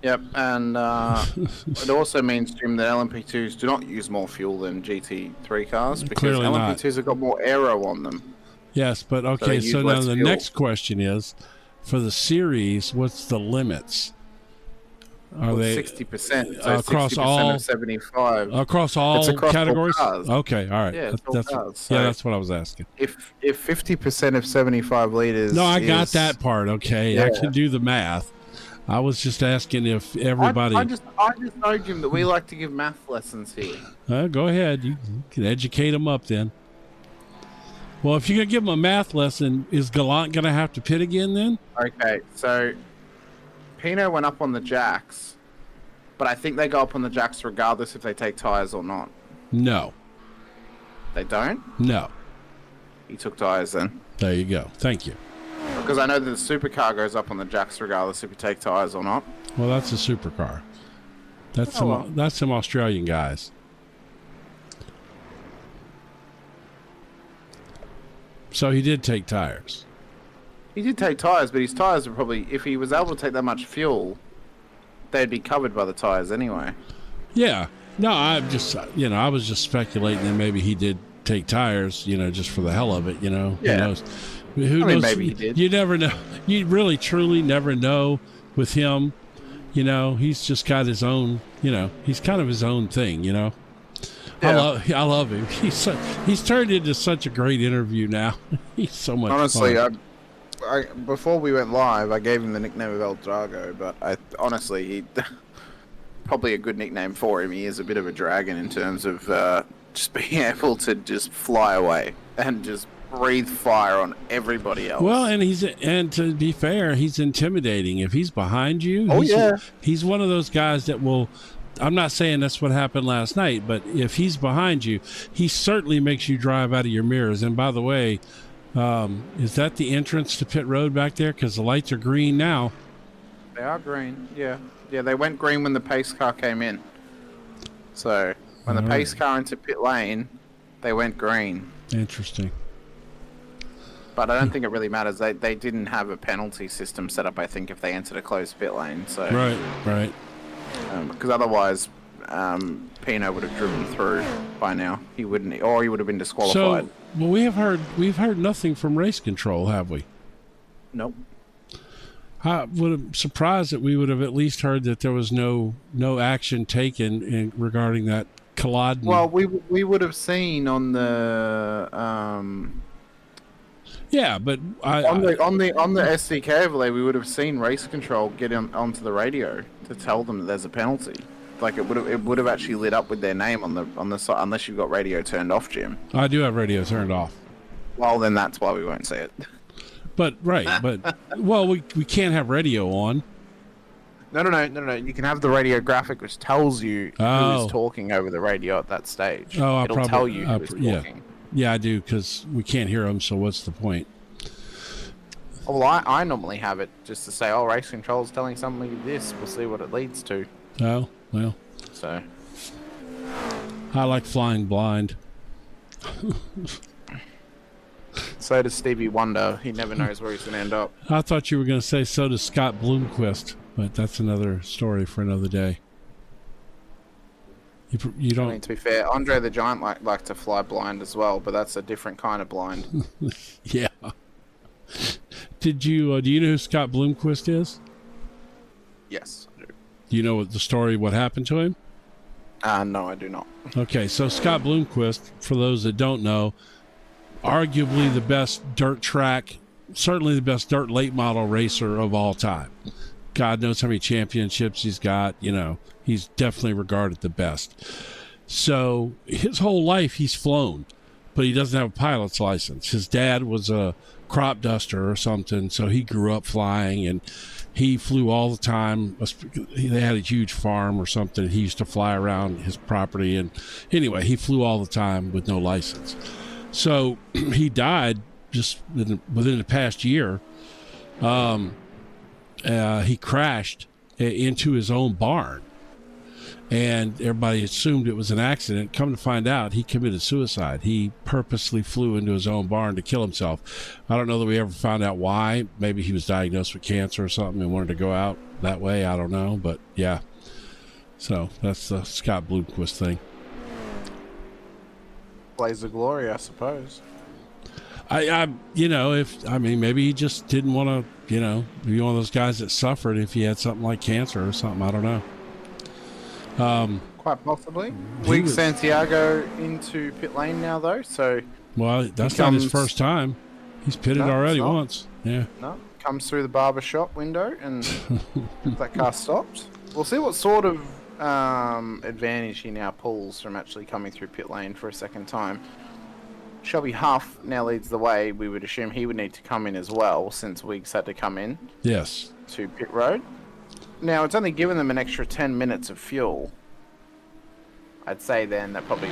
Yep, and it also means, Jim, that LMP2s do not use more fuel than GT3 cars because Clearly LMP2s have got more aero on them. Yes, but okay, so now the next question is, for the series, what's the limits? Are they 60%? So across 60% all of 75 across all categories? Okay, all right. Yeah, that's what I was asking. If 50% of 75 liters. No, I got that part. Okay, yeah. I can do the math. I was just asking if everybody. I just know, Jim, that we like to give math lessons here. Go ahead. You can educate them up then. Well, if you're going to give them a math lesson, is Gallant going to have to pit again then? Okay, so Pino went up on the jacks, but I think they go up on the jacks regardless if they take tires or not. No. They don't? No. He took tires then. There you go. Thank you. Because I know that the supercar goes up on the jacks regardless if you take tires or not. Well, that's a supercar. That's some Australian guys. So he did take tires. He did take tires, but his tires were probably, if he was able to take that much fuel, they'd be covered by the tires anyway. Yeah. No, I'm just, I was just speculating that maybe he did take tires, just for the hell of it, Yeah. Who knows? Who knows? Maybe he did. You never know. You really, truly never know with him. He's just got his own, he's kind of his own thing, Yeah. I love him. He's turned into such a great interview now. He's so much Honestly, fun. I before we went live, I gave him the nickname of El Drago, but he probably a good nickname for him. He is a bit of a dragon in terms of just being able to just fly away and just breathe fire on everybody else. Well, and to be fair, he's intimidating. If he's behind you, he's one of those guys that will. I'm not saying that's what happened last night, but if he's behind you, he certainly makes you drive out of your mirrors. And by the way, is that the entrance to pit road back there? Because the lights are green now. They are green. Yeah, they went green when the pace car came in. So when the pace car into pit lane, they went green. Interesting. But I don't think it really matters. They didn't have a penalty system set up, I think, if they entered a closed pit lane. So Right. Because otherwise, Pino would have driven through by now. He wouldn't, or he would have been disqualified. So, well, we've heard nothing from race control, have we? Nope. I would have surprised that we would have at least heard that there was no action taken regarding that colliding. Well, we would have seen on the yeah, but on the SDK overlay, we would have seen race control get onto the radio to tell them that there's a penalty. Like it would have actually lit up with their name on the side, unless you've got radio turned off, Jim. I do have radio turned off. Well, then that's why we won't see it. But well, we can't have radio on. No. You can have the radio graphic which tells you who is talking over the radio at that stage. Oh, it'll tell you who is talking. Yeah, I do, because we can't hear them. So what's the point? Well, I normally have it just to say, "Oh, race control is telling somebody this. We'll see what it leads to." Oh, well. So I like flying blind. So does Stevie Wonder. He never knows where he's going to end up. I thought you were going to say so does Scott Bloomquist, but that's another story for another day. You don't. I mean, to be fair, Andre the Giant like to fly blind as well, but that's a different kind of blind. Yeah. Do you know who Scott Bloomquist is? Yes, I do. Do you know the story? What happened to him? No, I do not. Okay, so Scott Bloomquist, for those that don't know, arguably the best dirt track, certainly the best dirt late model racer of all time. God knows how many championships he's got. He's definitely regarded the best. So his whole life he's flown, but he doesn't have a pilot's license. His dad was a crop duster or something, so he grew up flying, and he flew all the time. They had a huge farm or something. He used to fly around his property, and anyway, he flew all the time with no license. So he died just within the past year. He crashed into his own barn, and everybody assumed it was an accident. Come to find out, he committed suicide. He purposely flew into his own barn to kill himself. I don't know that we ever found out why. Maybe he was diagnosed with cancer or something and wanted to go out that way. I don't know, but yeah. So that's the Scott Bloomquist thing. Blaze of glory, I suppose. Maybe he just didn't want to, be one of those guys that suffered if he had something like cancer or something. I don't know. Quite possibly. Week Santiago into pit lane now, though. So well, that's not his first time. He's pitted already once. Yeah. No, comes through the barber shop window and that car stops. We'll see what sort of advantage he now pulls from actually coming through pit lane for a second time. Shelby Huff now leads the way. We would assume he would need to come in as well, since Wiggs had to come in. Yes. To pit road. Now, it's only given them an extra 10 minutes of fuel. I'd say then that probably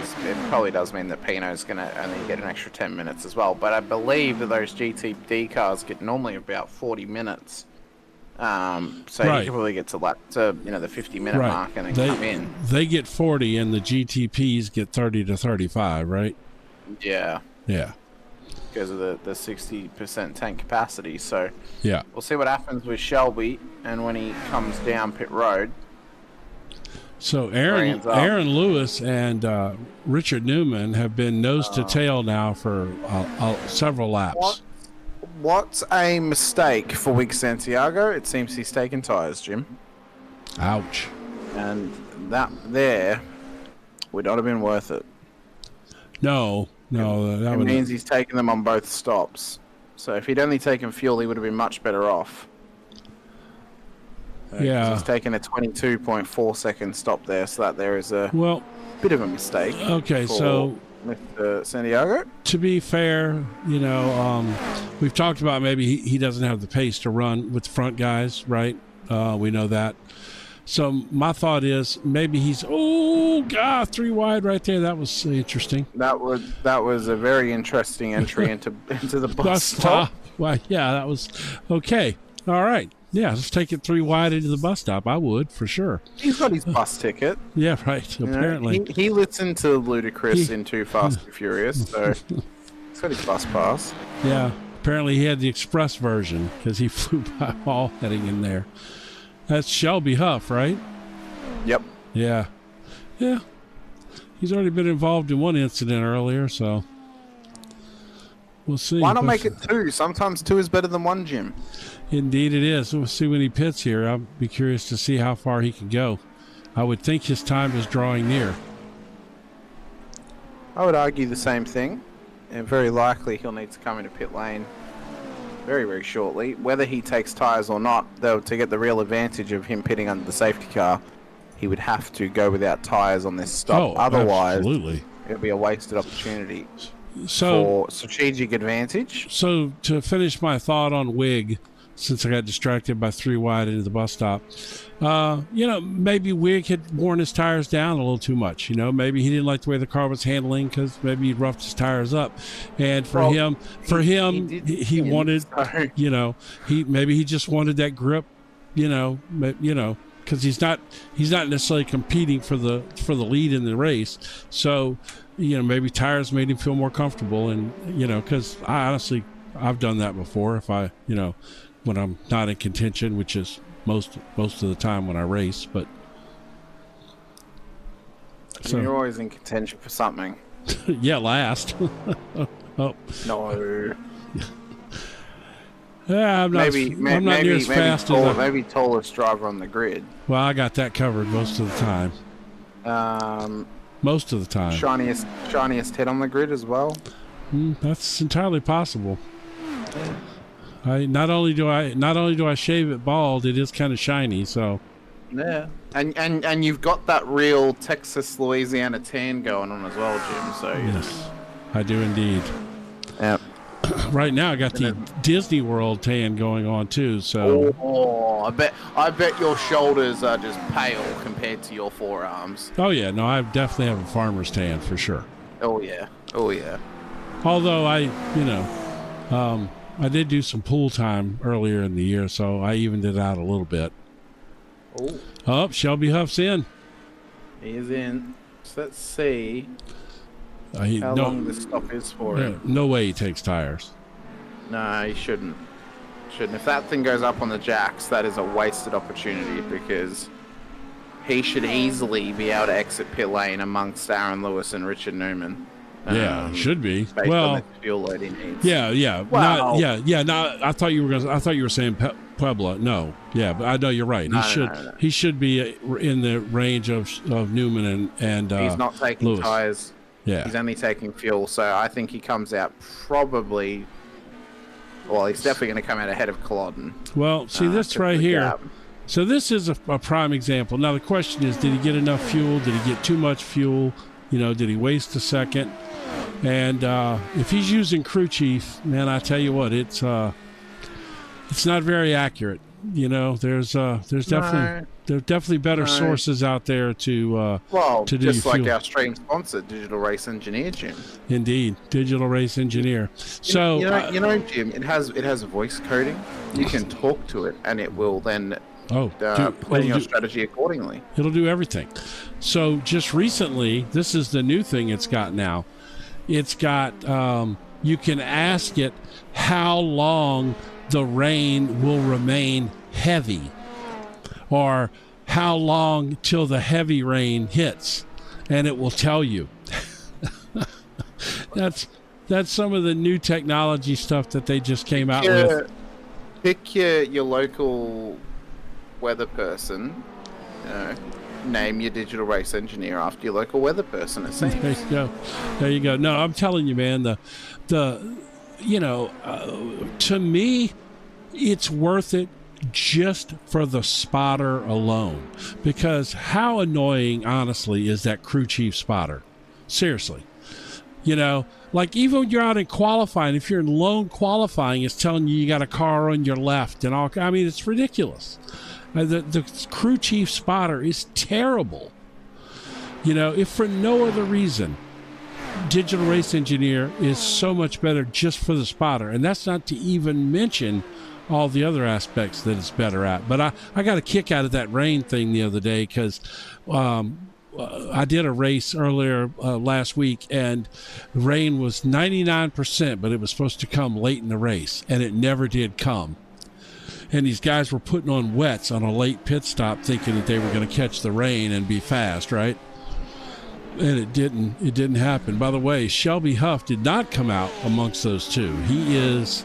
does mean that Pino's going to only get an extra 10 minutes as well. But I believe that those GTD cars get normally about 40 minutes. So right. You can probably get to the 50-minute mark and then come in. They get 40 and the GTPs get 30 to 35, right? Yeah. Yeah. Because of the 60% tank capacity. So yeah, we'll see what happens with Shelby and when he comes down pit road. So Reins up. Aaron Lewis and Richard Newman have been nose to tail now for several laps. What's a mistake for Wig Santiago? It seems he's taken tyres, Jim. Ouch. And that there would not have been worth it. No, that It would means he's taken them on both stops. So if he'd only taken fuel, he would have been much better off. 'Cause Yeah. He's taken a 22.4 second stop there, so that there is a Well, bit of a mistake. okay, for so Mr. Santiago. to be fair, we've talked about maybe he doesn't have the pace to run with the front guys, right? We know that. So my thought is maybe he's 3 wide right there. That was interesting. That was a very interesting entry into the bus stop. Stop. Well, yeah, that was okay. All right. Yeah, let's take it 3 wide into the bus stop. I would for sure. He's got his bus ticket. Yeah, right. You know, Apparently, he listened to Ludacris in Too Fast and Furious, so he's got his bus pass. yeah. Apparently, he had the express version because he flew by all heading in there. That's Shelby Huff, right? Yep. Yeah. Yeah. He's already been involved in one incident earlier, so we'll see. Why not make it 2? Sometimes 2 is better than 1, Jim. Indeed it is. We'll see when he pits here. I'll be curious to see how far he can go. I would think his time is drawing near. I would argue the same thing. And very likely he'll need to come into pit lane very, very shortly. Whether he takes tyres or not, though, to get the real advantage of him pitting under the safety car, he would have to go without tyres on this stop. Otherwise, absolutely. It'll be a wasted opportunity So, for strategic advantage. So to finish my thought on Wig, since I got distracted by 3 wide into the bus stop, maybe Wig had worn his tires down a little too much. Maybe he didn't like the way the car was handling because maybe he roughed his tires up. And he wanted, he just wanted that grip, because he's not necessarily competing for the lead in the race. So, maybe tires made him feel more comfortable. And, because I've done that before. If I, when I'm not in contention, which is most of the time when I race, but so You're always in contention for something. yeah, last. Oh No. yeah, I'm not near as fast as maybe tallest driver on the grid. Well, I got that covered most of the time. Most of the time. Shiniest head on the grid as well. That's entirely possible. Not only do I shave it bald, it is kind of shiny. So yeah, and you've got that real Texas Louisiana tan going on as well, Jim. So yes, I do indeed. Yeah. Right now, I got the Disney World tan going on too. So I bet your shoulders are just pale compared to your forearms. Oh yeah, no, I definitely have a farmer's tan for sure. Oh yeah. Although I did do some pool time earlier in the year, so I evened it out a little bit. Oh, Shelby Huff's in. He is in. So let's see how No, long this stop is for him. no way he takes tires. No, he shouldn't. If that thing goes up on the jacks, that is a wasted opportunity because he should easily be able to exit pit lane amongst Aaron Lewis and Richard Newman. Yeah, should be. Based Well, on the fuel load he needs. yeah. Wow. I thought you were saying Puebla. No, yeah, but I know you're right. No. He should be in the range of Newman and he's not taking Lewis. tires. Yeah, He's only taking fuel, so I think he comes out probably. Well, he's definitely going to come out ahead of Culloden. Well, see this right here. So this is a prime example. Now the question is, did he get enough fuel? Did he get too much fuel? Did he waste a second? And if he's using crew chief, man, I tell you what, it's not very accurate. There's definitely better sources out there to do just like fuel. our stream sponsor, Digital Race Engineer, Jim. Indeed, Digital Race Engineer. So Jim, it has voice coding. You can talk to it, and it will then plan your strategy accordingly. It'll do everything. So just recently, this is the new thing it's got now. It's got you can ask it how long the rain will remain heavy, or how long till the heavy rain hits, and it will tell you. That's some of the new technology stuff that they just came out with. Pick your local weather person. Name your digital race engineer after your local weather person. It seems. There you go. There you go. No, I'm telling you, man. To me, it's worth it just for the spotter alone. Because how annoying, honestly, is that crew chief spotter? Seriously. Like even when you're out in qualifying, if you're in lone qualifying, it's telling you got a car on your left and all. I mean, it's ridiculous. The crew chief spotter is terrible. If for no other reason, digital race engineer is so much better just for the spotter. And that's not to even mention all the other aspects that it's better at. But I got a kick out of that rain thing the other day because I did a race earlier last week, and the rain was 99%, but it was supposed to come late in the race, and it never did come. And these guys were putting on wets on a late pit stop thinking that they were going to catch the rain and be fast, right? And it didn't happen. By the way, Shelby Huff did not come out amongst those two. He's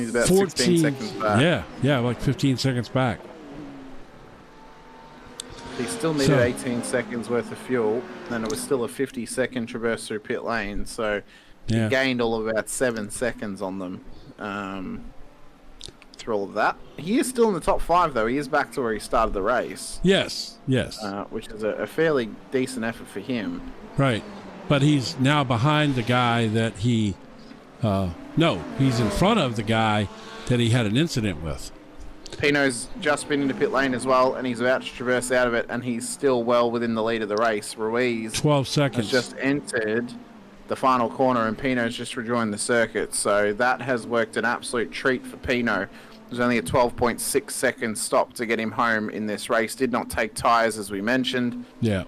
about 16 seconds back. Yeah, like 15 seconds back. He still needed 18 seconds worth of fuel, and it was still a 50-second traverse through pit lane, so he gained all of about 7 seconds on them through all of that. He is still in the top 5, though. He is back to where he started the race. Yes. Which is a fairly decent effort for him. Right. But he's now behind the guy that he's in front of the guy that he had an incident with. Pino's just been into pit lane as well, and he's about to traverse out of it, and he's still well within the lead of the race. Ruiz 12 seconds. has just entered the final corner, and Pino's just rejoined the circuit. So that has worked an absolute treat for Pino. There's only a 12.6 second stop to get him home in this race. Did not take tyres, as we mentioned. Yeah.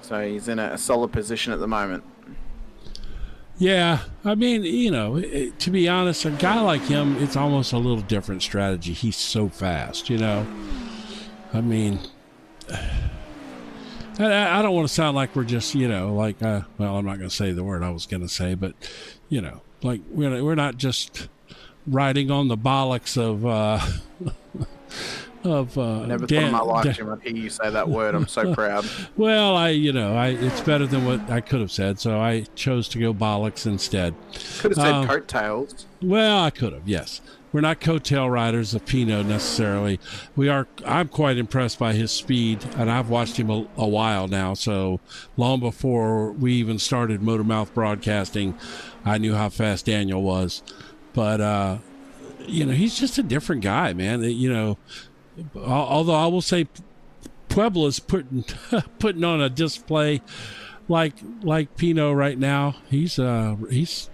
So he's in a solid position at the moment. Yeah, I mean, to be honest, a guy like him, it's almost a little different strategy. He's so fast, I mean, I don't want to sound like we're just, well, I'm not going to say the word I was going to say, but, like we're not just riding on the bollocks of never thought in my life, Jim, I'd hear you say that word. I'm so proud. Well, it's better than what I could have said, so I chose to go bollocks instead. Could have said coattails. Well, I could have, yes. We're not coattail riders of Pino necessarily. I'm quite impressed by his speed, and I've watched him a while now, so long before we even started MotorMouth Broadcasting, I knew how fast Daniel was. But, he's just a different guy, man. Although I will say Puebla's putting on a display like Pino right now. He's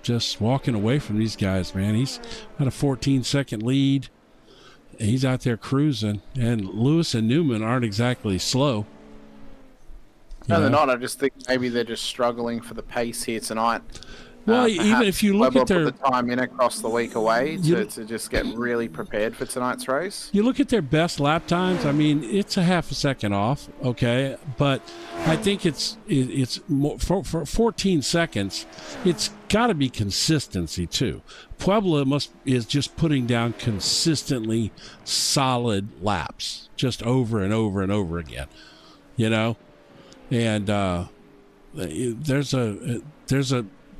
just walking away from these guys, man. He's got a 14-second lead. He's out there cruising, and Lewis and Newman aren't exactly slow. No, they're not. I just think maybe they're just struggling for the pace here tonight. Well, even if you look at their put the time in across the week away to just get really prepared for tonight's race. You look at their best lap times. I mean, it's a half a second off, okay, but I think it's more, for 14 seconds. It's got to be consistency too. Puebla is just putting down consistently solid laps, just over and over and over again, and there's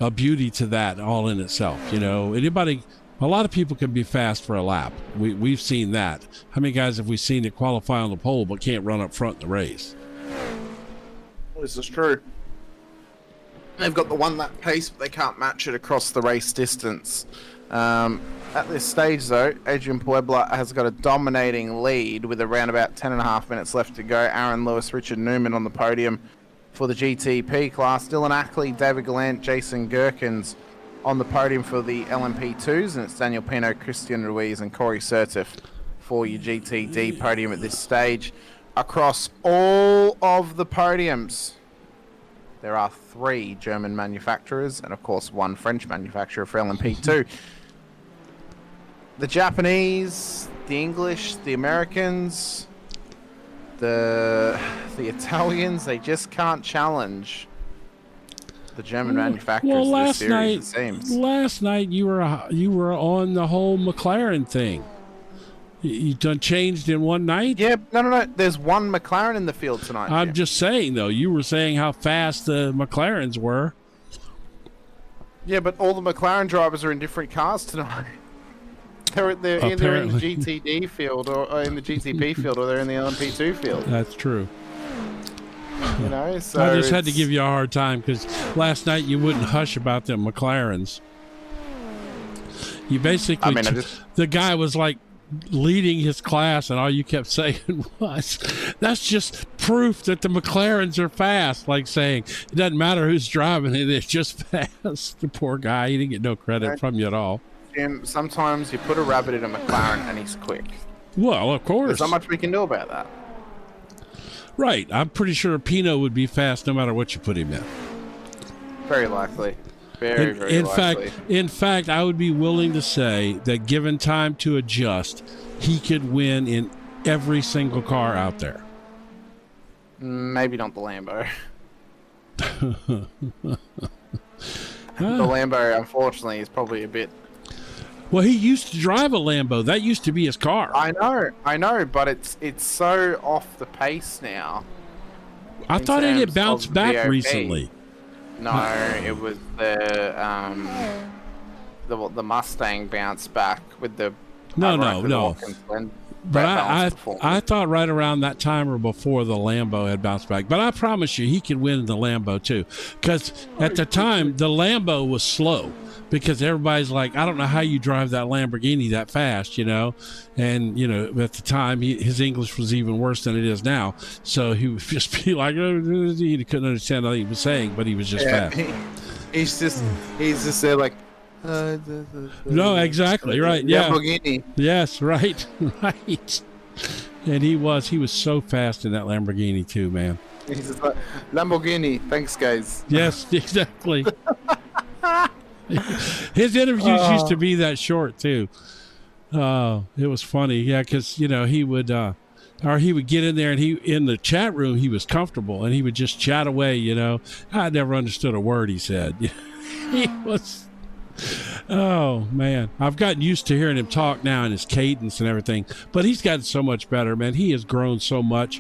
a beauty to that all in itself. A lot of people can be fast for a lap. We've seen that. How many guys have we seen that qualify on the pole but can't run up front in the race? This is true. They've got the 1 lap pace, but they can't match it across the race distance. At this stage, though, Adrian Puebla has got a dominating lead with around about 10.5 minutes left to go. Aaron Lewis, Richard Newman on the podium for the GTP class. Dylan Ackley, David Gallant, Jason Gherkins on the podium for the LMP2s, and it's Daniel Pino, Christian Ruiz, and Corey Surtiff for your GTD podium at this stage. Across all of the podiums, there are 3 German manufacturers and, of course, 1 French manufacturer for LMP2. The Japanese, the English, the Americans, the Italians, they just can't challenge the German manufacturers Well, of this series, it seems. last night you were on the whole McLaren thing. You done changed in one night? Yeah, no. There's one McLaren in the field tonight. I'm Jim. just saying, though. You were saying how fast the McLarens were. Yeah, but all the McLaren drivers are in different cars tonight. They're either in the GTD field or in the GTP field, or they're in the LMP2 field. That's true. You know, so I just had to give you a hard time because last night you wouldn't hush about them McLarens. You basically, the guy was like leading his class, and all you kept saying was, "That's just proof that the McLarens are fast." Like saying it doesn't matter who's driving it; it's just fast. The poor guy, he didn't get no credit from you at all. Jim, sometimes you put a rabbit in a McLaren and he's quick. Well, of course. There's not much we can do about that. Right. I'm pretty sure Pino would be fast no matter what you put him in. Very likely. Very likely. In fact, I would be willing to say that given time to adjust, he could win in every single car out there. Maybe not the Lambo. The Lambo, unfortunately, is probably a bit... Well, he used to drive a Lambo. That used to be his car. I know, but it's so off the pace now. I thought it had bounced back recently. No, it was the Mustang bounced back with the no. But I thought right around that time or before the Lambo had bounced back. But I promise you, he could win the Lambo too, because at the time the Lambo was slow. Because everybody's like, I don't know how you drive that Lamborghini that fast, you know. And, you know, at the time, his English was even worse than it is now. So he would just be like, he couldn't understand what he was saying, but he was just fast. He's just there like, no, exactly, right, yeah. Lamborghini. Yes, right, right. And he was so fast in that Lamborghini too, man. He's just like, Lamborghini, thanks, guys. Yes, exactly. His interviews used to be that short too. It was funny, yeah, because you know he would get in there and in the chat room he was comfortable and he would just chat away. You know, I never understood a word he said. He was. Oh man, I've gotten used to hearing him talk now and his cadence and everything. But he's gotten so much better, man. He has grown so much.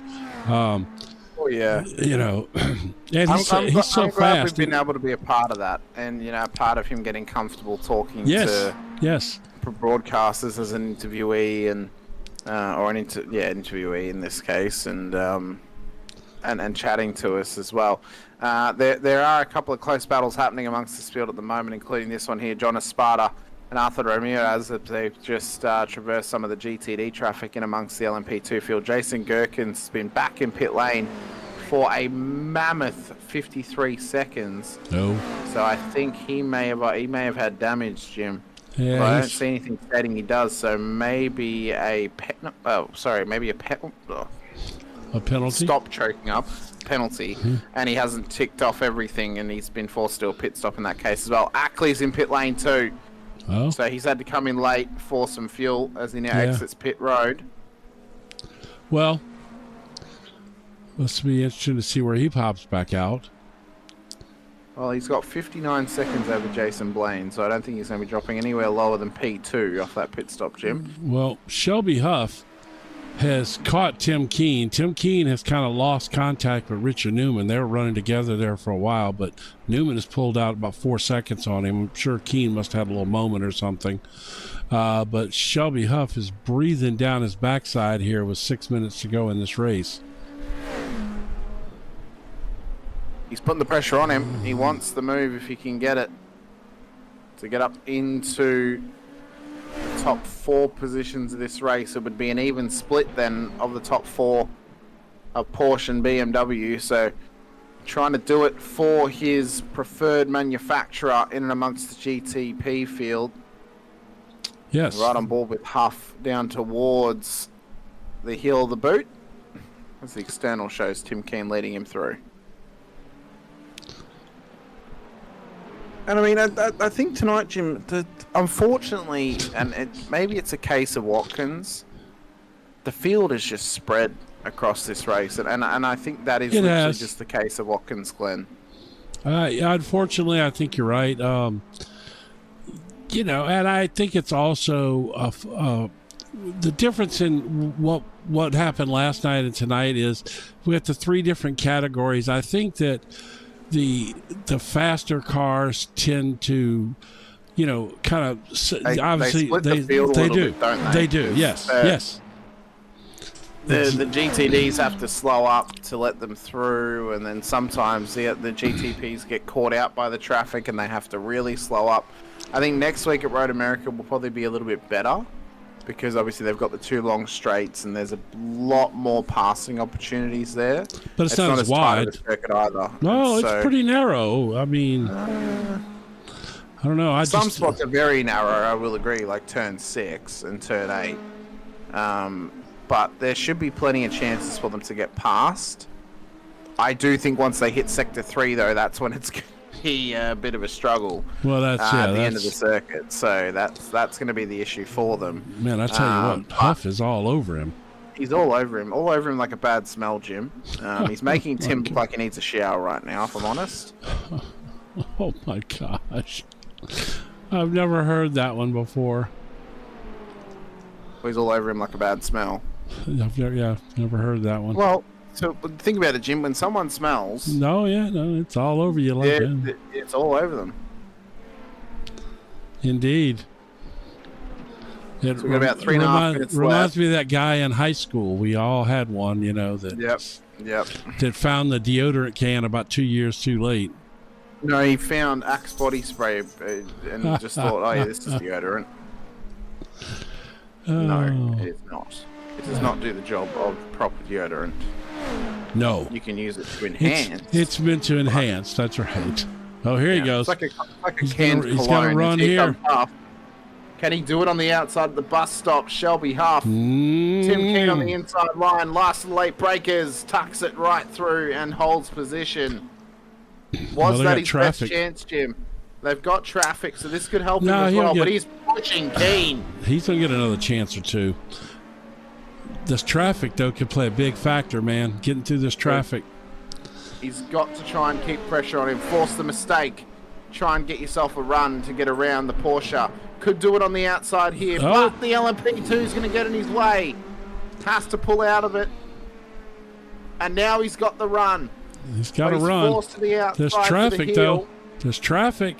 Oh yeah, you know, and he's so I'm glad fast. We've been able to be a part of that, and you know, part of him getting comfortable talking to broadcasters as an interviewee and interviewee in this case, and chatting to us as well. There are a couple of close battles happening amongst this field at the moment, including this one here, John Esparta and Arthur Ramirez. They've just traversed some of the GTD traffic in amongst the LMP2 field. Jason Gherkin's been back in pit lane for a mammoth 53 seconds. No. So I think he may have had damage, Jim. Yeah, but I don't see anything stating he does. So maybe a penalty. Stop choking up penalty, and he hasn't ticked off everything, and he's been forced to a pit stop in that case as well. Ackley's in pit lane too. Oh. So he's had to come in late for some fuel as he now exits pit road. Well, this will be interesting to see where he pops back out. Well, he's got 59 seconds over Jason Blaine, so I don't think he's going to be dropping anywhere lower than P2 off that pit stop, Jim. Well, Shelby Huff has caught Tim Keene. Tim Keene has kind of lost contact with Richard Newman. They were running together there for a while, but Newman has pulled out about 4 seconds on him. I'm sure Keene must have had a little moment or something. But Shelby Huff is breathing down his backside here with 6 minutes to go in this race. He's putting the pressure on him. He wants the move if he can get it to get up into the top 4 positions of this race. It would be an even split then of the top 4 of Porsche and BMW. So trying to do it for his preferred manufacturer in and amongst the GTP field. Yes. Right on board with Huff down towards the heel of the boot. As the external shows Tim Keene leading him through. And I mean, I think tonight, Jim, unfortunately, and maybe it's a case of Watkins, the field is just spread across this race, and I think that is It literally has. just the case of Watkins Glen. Unfortunately, I think you're right. You know, and I think it's also the difference in what happened last night and tonight is we got the 3 different categories. I think that the faster cars tend to, you know, kind of obviously split the field a little do. bit, don't They do. Yes. Yes. The GTDs have to slow up to let them through, and then sometimes the GTPs get caught out by the traffic and they have to really slow up. I think next week at Road America will probably be a little bit better because obviously they've got the 2 long straights and there's a lot more passing opportunities there. But it's not as tight wide. of a circuit either. No, So, it's pretty narrow. I mean, I don't know. some spots are very narrow, I will agree, like turn 6 and turn 8. But there should be plenty of chances for them to get past. I do think once they hit Sector 3, though, that's when it's going to be a bit of a struggle. Well, that's at the end of the circuit. So that's going to be the issue for them. Man, I tell you what, Huff is all over him. He's all over him like a bad smell, Jim. He's making Tim look like he needs a shower right now, if I'm honest. Oh my gosh, I've never heard that one before. He's all over him like a bad smell. I've never heard that one. Well, so think about it, Jim. When someone smells, No, it's all over you, like that. it's all over them. Indeed. It So we've got about 3.5 minutes reminds left. me of that guy in high school. We all had one, you know, that Yep. that found the deodorant can about 2 years too late. No, he found Axe body spray and just thought, oh yeah, this is deodorant. No, it is not. It does not do the job of proper deodorant. No. You can use it to enhance. It's meant to enhance. That's right. Oh, here he goes. It's like a He's canned gonna- he's cologne. gonna run Here here. comes Huff. Can he do it on the outside of the bus stop? Shelby Huff. Mm. Tim King on the inside line. Last and late breakers. Tucks it right through and holds position. Was they that got his traffic. best chance, Jim? They've got traffic, so this could help No, him as he'll well. get- But he's pushing Keen. He's going to get another chance or two. This traffic, though, could play a big factor, man. Getting through this traffic. He's got to try and keep pressure on him. Force the mistake. Try and get yourself a run to get around the Porsche. Could do it on the outside here, Oh. but the LMP2 is going to get in his way. Has to pull out of it. And now he's got the run. He's got But to he's run. forced to the outside There's to the traffic, heel. though. There's traffic.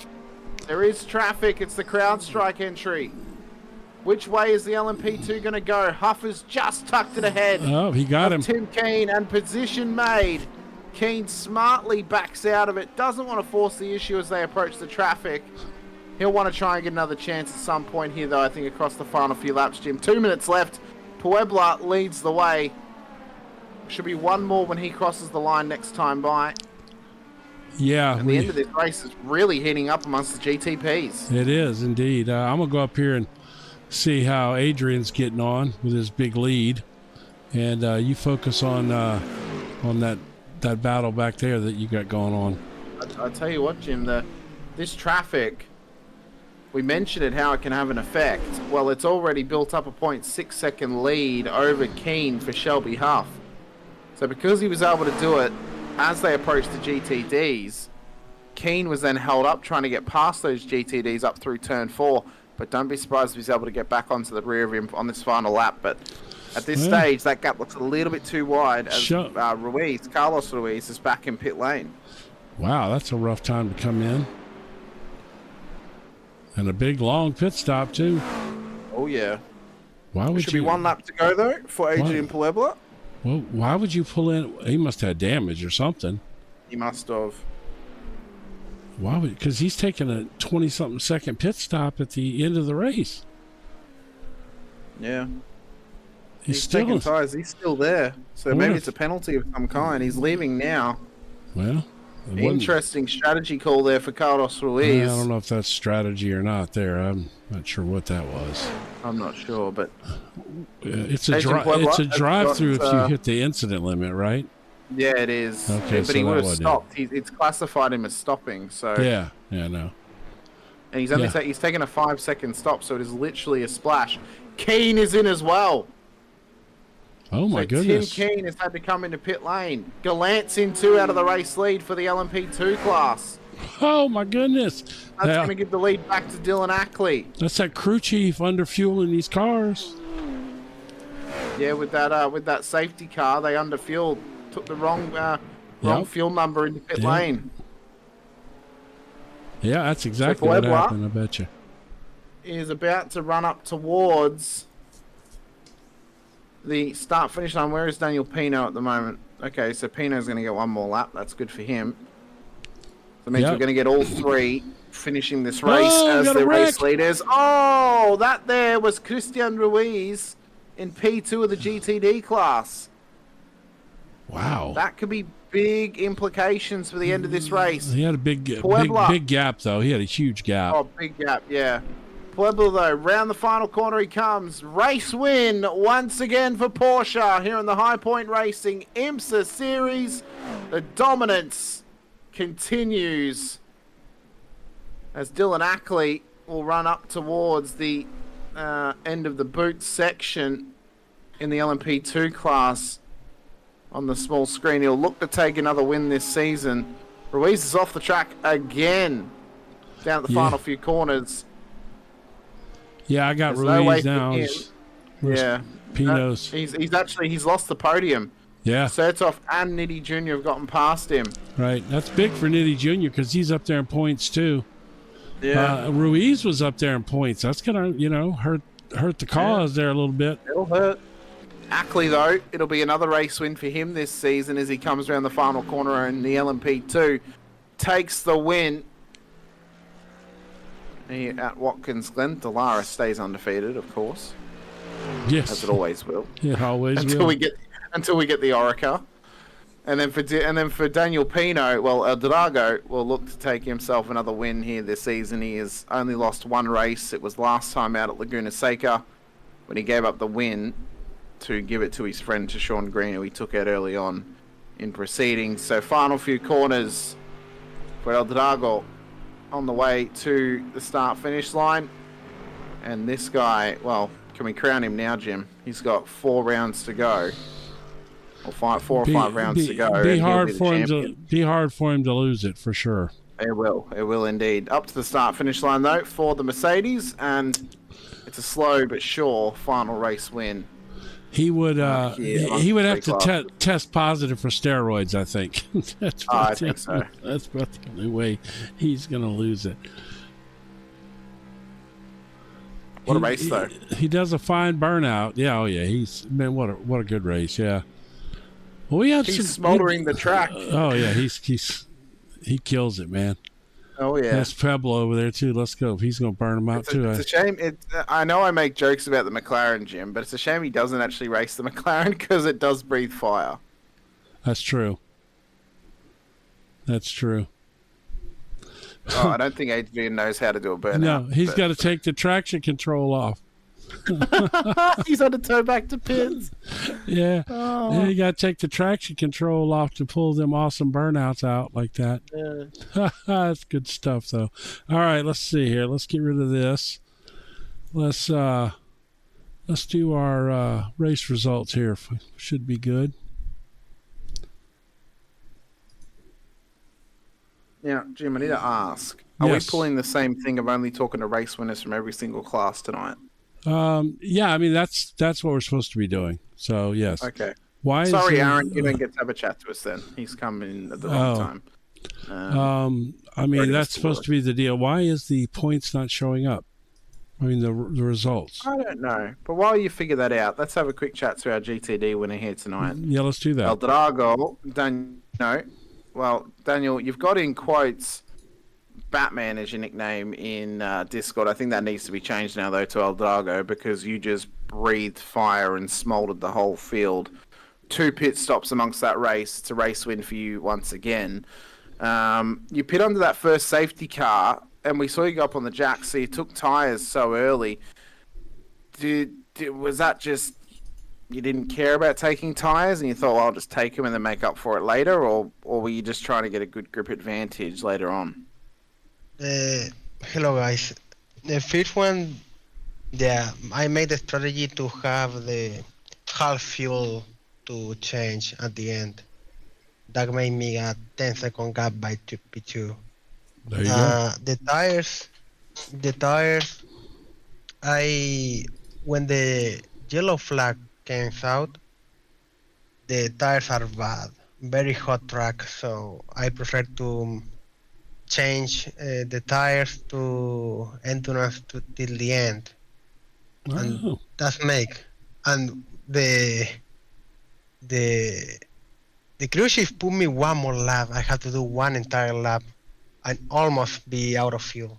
There is traffic. It's the crowd strike entry. Which way is the LMP2 going to go? Huff has just tucked it ahead. Oh, he got him. of Tim Keen, and position made. Keen smartly backs out of it. Doesn't want to force the issue as they approach the traffic. He'll want to try and get another chance at some point here, though, I think, across the final few laps, Jim. 2 minutes left. Puebla leads the way. Should be one more when he crosses the line next time by. Yeah. And the end of this race is really heating up amongst the GTPs. It is, indeed. I'm going to go up here and see how Adrian's getting on with his big lead. And you focus on that battle back there that you got going on. I tell you what, Jim, this traffic, we mentioned it, how it can have an effect. Well, it's already built up a 0.6 second lead over Keen for Shelby Huff. So because he was able to do it as they approached the GTDs, Keen was then held up trying to get past those GTDs up through turn 4. But don't be surprised if he's able to get back onto the rear of him on this final lap. But at this stage, that gap looks a little bit too wide as Carlos Ruiz is back in pit lane. Wow, that's a rough time to come in. And a big, long pit stop, too. Oh, yeah. Why would Should you... be one lap to go, though, for Adrian Puebla. Well, why would you pull in? He must have damage or something. He must have. Why would? Because he's taking a 20-something second pit stop at the end of the race. Yeah. He's taking still. tires. He's still there. So maybe it's a penalty of some kind. He's leaving now. Well, it wasn't- Interesting strategy call there for Carlos I Ruiz. don't know if that's strategy or not. There, I'm not sure what that was. I'm not sure, but It's a Adrian Puebla it's a has drive-through if got, you hit the incident limit, right? yeah, it is. Okay, but so he that would have wasn't it. stopped. It's classified him as stopping. So Yeah, no. and he's only he's taken a 5-second stop, so it is literally a splash. Keen is in as well. Oh my So goodness. Tim Keane has had to come into pit lane. Gallant's in 2 out of the race lead for the LMP2 class. Oh my goodness. That's going to give the lead back to Dylan Ackley. That's that crew chief under fueling these cars. Yeah, with that safety car, they underfueled. Took the wrong fuel number into pit lane. Yeah, that's exactly what happened, I bet you. Is about to run up towards the start-finish line. Where is Daniel Pino at the moment? Okay, so Pino's going to get one more lap. That's good for him. That means we're going to get all 3 finishing this race as the race leaders. Oh, that there was Christian Ruiz in P2 of the GTD class. Wow. That could be big implications for the end of this race. He had a big gap, though. He had a huge gap. Oh, big gap, yeah. Pueblo, though, round the final corner he comes. Race win once again for Porsche here in the High Point Racing IMSA Series. The dominance continues as Dylan Ackley will run up towards the end of the boot section in the LMP2 class on the small screen. He'll look to take another win this season. Ruiz is off the track again down at the final few corners. Yeah, I got There's Ruiz no now. Yeah. Pinos. He's lost the podium. Yeah. Sertov and Nitty Jr. have gotten past him. Right. That's big for Nitty Jr. because he's up there in points too. Yeah. Ruiz was up there in points. That's gonna, hurt the cause there a little bit. It'll hurt. Ackley, though, it'll be another race win for him this season as he comes around the final corner in the LMP2. Takes the win. Here at Watkins Glen, Dallara stays undefeated, of course. Yes. As it always will. It always until will. Until we get the Orica. And then for Daniel Pino, well, El Drago will look to take himself another win here this season. He has only lost 1 race. It was last time out at Laguna Seca when he gave up the win to give it to his friend, to Sean Green, who he took out early on in proceedings. So final few corners for El Drago on the way to the start-finish line. And this guy, well, can we crown him now, Jim? He's got 4 rounds to go. Or 4 or 5 rounds to go. Be hard for him to lose it, for sure. It will indeed. Up to the start-finish line, though, for the Mercedes, and it's a slow but sure final race win. He would have to test positive for steroids, I think. I think so. That's about the only way he's going to lose it. What a race, though. He does a fine burnout. Yeah, oh yeah. What a good race, yeah. Well, he's smoldering the track. Oh yeah, he kills it, man. Oh yeah, that's Pueblo over there too. Let's go. He's gonna burn him out too. It's a shame. I know I make jokes about the McLaren, Jim, but it's a shame he doesn't actually race the McLaren because it does breathe fire. That's true. That's true. Oh, I don't think Adrian knows how to do a burnout. No, he's got to take the traction control off. He's on the tow back to pins. Yeah. Oh. You got to take the traction control off to pull them awesome burnouts out like that. Yeah. That's good stuff, though. All right, let's see here. Let's get rid of this. Let's do our race results here. Should be good. Now, Jim, I need to ask. Are we pulling the same thing of only talking to race winners from every single class tonight? Yeah, I mean, that's what we're supposed to be doing. So, yes. Okay. Sorry, Aaron, you don't get to have a chat to us then. He's coming at the wrong time. I mean, that's supposed to be the deal. Why is the points not showing up? I mean, the results. I don't know. But while you figure that out, let's have a quick chat to our GTD winner here tonight. Yeah, let's do that. El Drago, Daniel, you've got in quotes Batman as your nickname in Discord. I think that needs to be changed now, though, to El Drago, because you just breathed fire and smoldered the whole field. 2 pit stops amongst that race. It's a race win for you once again. You pit under that first safety car, and we saw you go up on the jack, so you took tyres so early. Was that just you didn't care about taking tyres and you thought, well, I'll just take them and then make up for it later, or were you just trying to get a good grip advantage later on? Hello, guys. The first one, I made a strategy to have half fuel to change at the end. That made me a 10-second gap by P2. There you go. The tires, when the yellow flag came out, the tires are bad, very hot track, so I prefer to change the tires to endurance till the end, and Oh. that's make. And the crew chief put me one more lap. I had to do one entire lap and almost be out of fuel.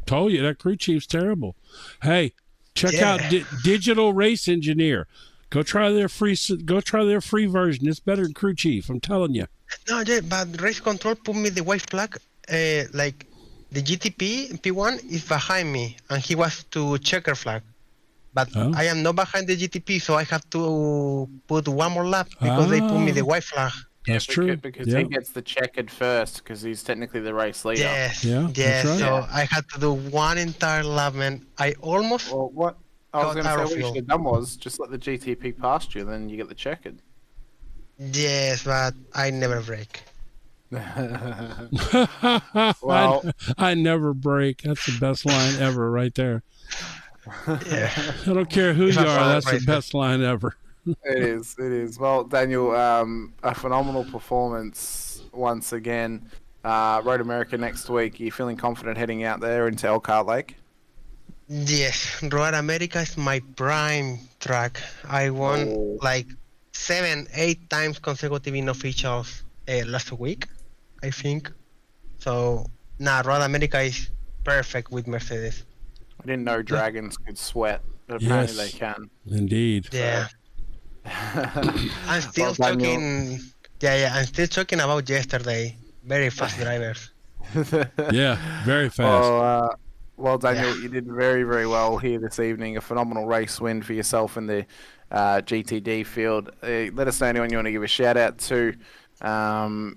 Told you that crew chief's terrible. Hey, check Yeah. out Digital Race Engineer. Go try their free version. It's better than crew chief. I'm telling you. No, yeah, but race control put me the white flag. Like the GTP P1 is behind me, and he was to checker flag. But Oh. I am not behind the GTP, so I have to put one more lap because they put me the white flag. That's true. Because Yeah. he gets the checkered first because he's technically the race leader. Yes, Yeah, that's yes. right. So I had to do one entire lap, man. I almost Well, what I was Got going to say, out of what you fuel. should have done was just let the GTP past you, then you get the checkered. yes, but I never break. Well- I never break. That's the best line ever, right there. Yeah. I don't care who If you I are. fall, That's the right. best line ever. It is. It is. Well, Daniel, a phenomenal performance once again. Road America next week. Are you feeling confident heading out there into Elkhart Lake? Yes, Road America is my prime track. I won Oh. like 7-8 times consecutive in officials last week, I think. So, Road America is perfect with Mercedes. I didn't know dragons could sweat, but apparently Yes. they can. Indeed. Yeah. I'm still Well, Daniel- talking. Yeah. I'm still talking about yesterday. Very fast drivers. Yeah, very fast. Well, Daniel, Yeah. you did very, very well here this evening. A phenomenal race win for yourself in the GTD field. Let us know anyone you want to give a shout out to, and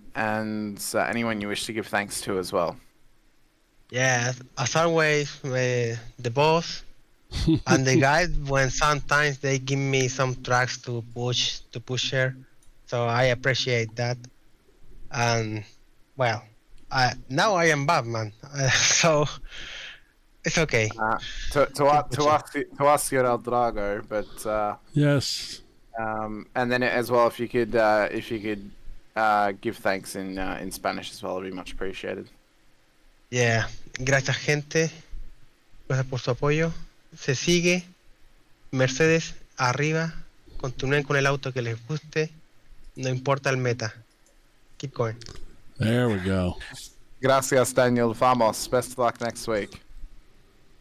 anyone you wish to give thanks to as well. Yeah, as always, the boss and the guys. When sometimes they give me some tracks to push here, so I appreciate that. And well, now I am Batman, so it's okay. To ask you El Drago, but Yes. and then as well, if you could give thanks in Spanish as well, it'd be much appreciated. Yeah, gracias gente, gracias por su apoyo. Se sigue, Mercedes arriba, continúen con el auto que les guste, no importa el meta. Keep going. There we go. Gracias, Daniel. Vamos. Best of luck next week.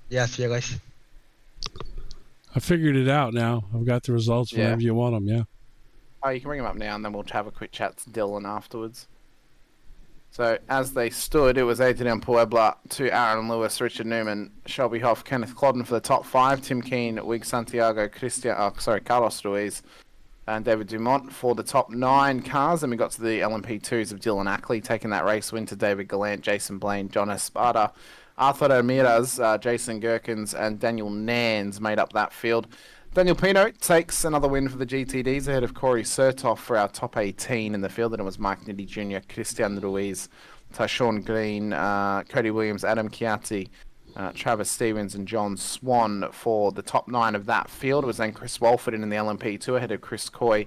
Yeah, see you guys. I figured it out now. I've got the results Yeah. whenever you want them. Yeah. Oh, you can bring him up now, and then we'll have a quick chat to Dylan afterwards. So, as they stood, it was Adrian Puebla to Aaron Lewis, Richard Newman, Shelby Hoff, Kenneth Clodden for the top 5, Tim Keane, Wig Santiago, Carlos Ruiz, and David Dumont for the top 9 cars. And we got to the LMP2s of Dylan Ackley, taking that race win to David Gallant, Jason Blaine, John Espada, Arthur Ramirez, Jason Gherkins, and Daniel Nans made up that field. Daniel Pino takes another win for the GTDs ahead of Corey Surtoff for our top 18 in the field. And it was Mike Nitti Jr., Christian Ruiz, Tyshawn Green, Cody Williams, Adam Chiatti, Travis Stevens, and John Swan for the top 9 of that field. It was then Chris Walford in the LMP2 ahead of Chris Coy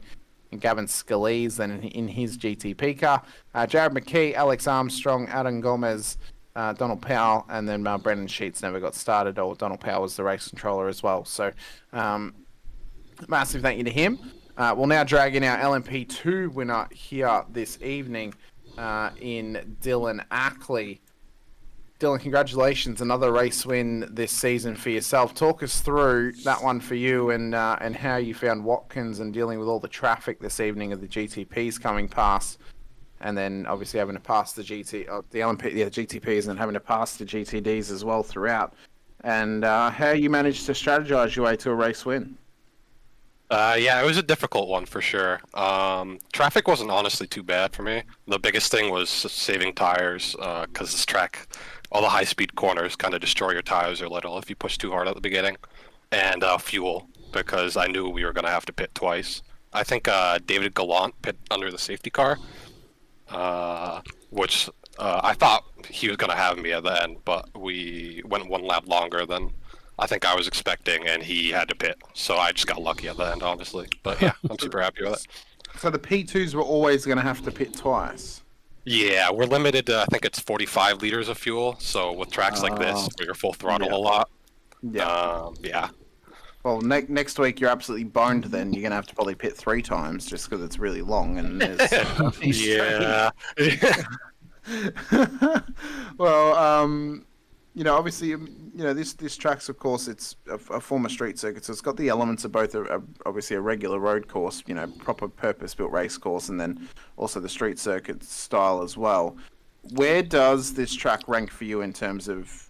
and Gavin Scalise then in his GTP car. Jared McKee, Alex Armstrong, Adam Gomez, Donald Powell, and then Brendan Sheets never got started, or Donald Powell was the race controller as well. So, massive thank you to him. We'll now drag in our LMP2 winner here this evening in Dylan Ackley. Dylan, congratulations, another race win this season for yourself. Talk us through that one for you and how you found Watkins and dealing with all the traffic this evening of the GTPs coming past. And then obviously having to pass the GTPs and having to pass the GTDs as well throughout. And how you managed to strategize your way to a race win. Yeah, it was a difficult one for sure. Traffic wasn't honestly too bad for me. The biggest thing was saving tires, because this track, all the high-speed corners kind of destroy your tires a little if you push too hard at the beginning. And fuel. because I knew we were going to have to pit twice. I think David Gallant pit under the safety car, which I thought he was going to have me at the end, but we went one lap longer than I think I was expecting, and he had to pit. So I just got lucky at the end, honestly. But yeah, I'm super happy with it. So the P2s were always going to have to pit twice. Yeah, we're limited to, I think it's 45 liters of fuel. So with tracks like this, where you're full throttle a lot. Yeah. Well, next week you're absolutely boned. Then you're going to have to probably pit 3 times just because it's really long and there's yeah. Well, obviously, this track's, of course, it's a former street circuit, so it's got the elements of both obviously a regular road course, proper purpose-built race course, and then also the street circuit style as well. Where does this track rank for you in terms of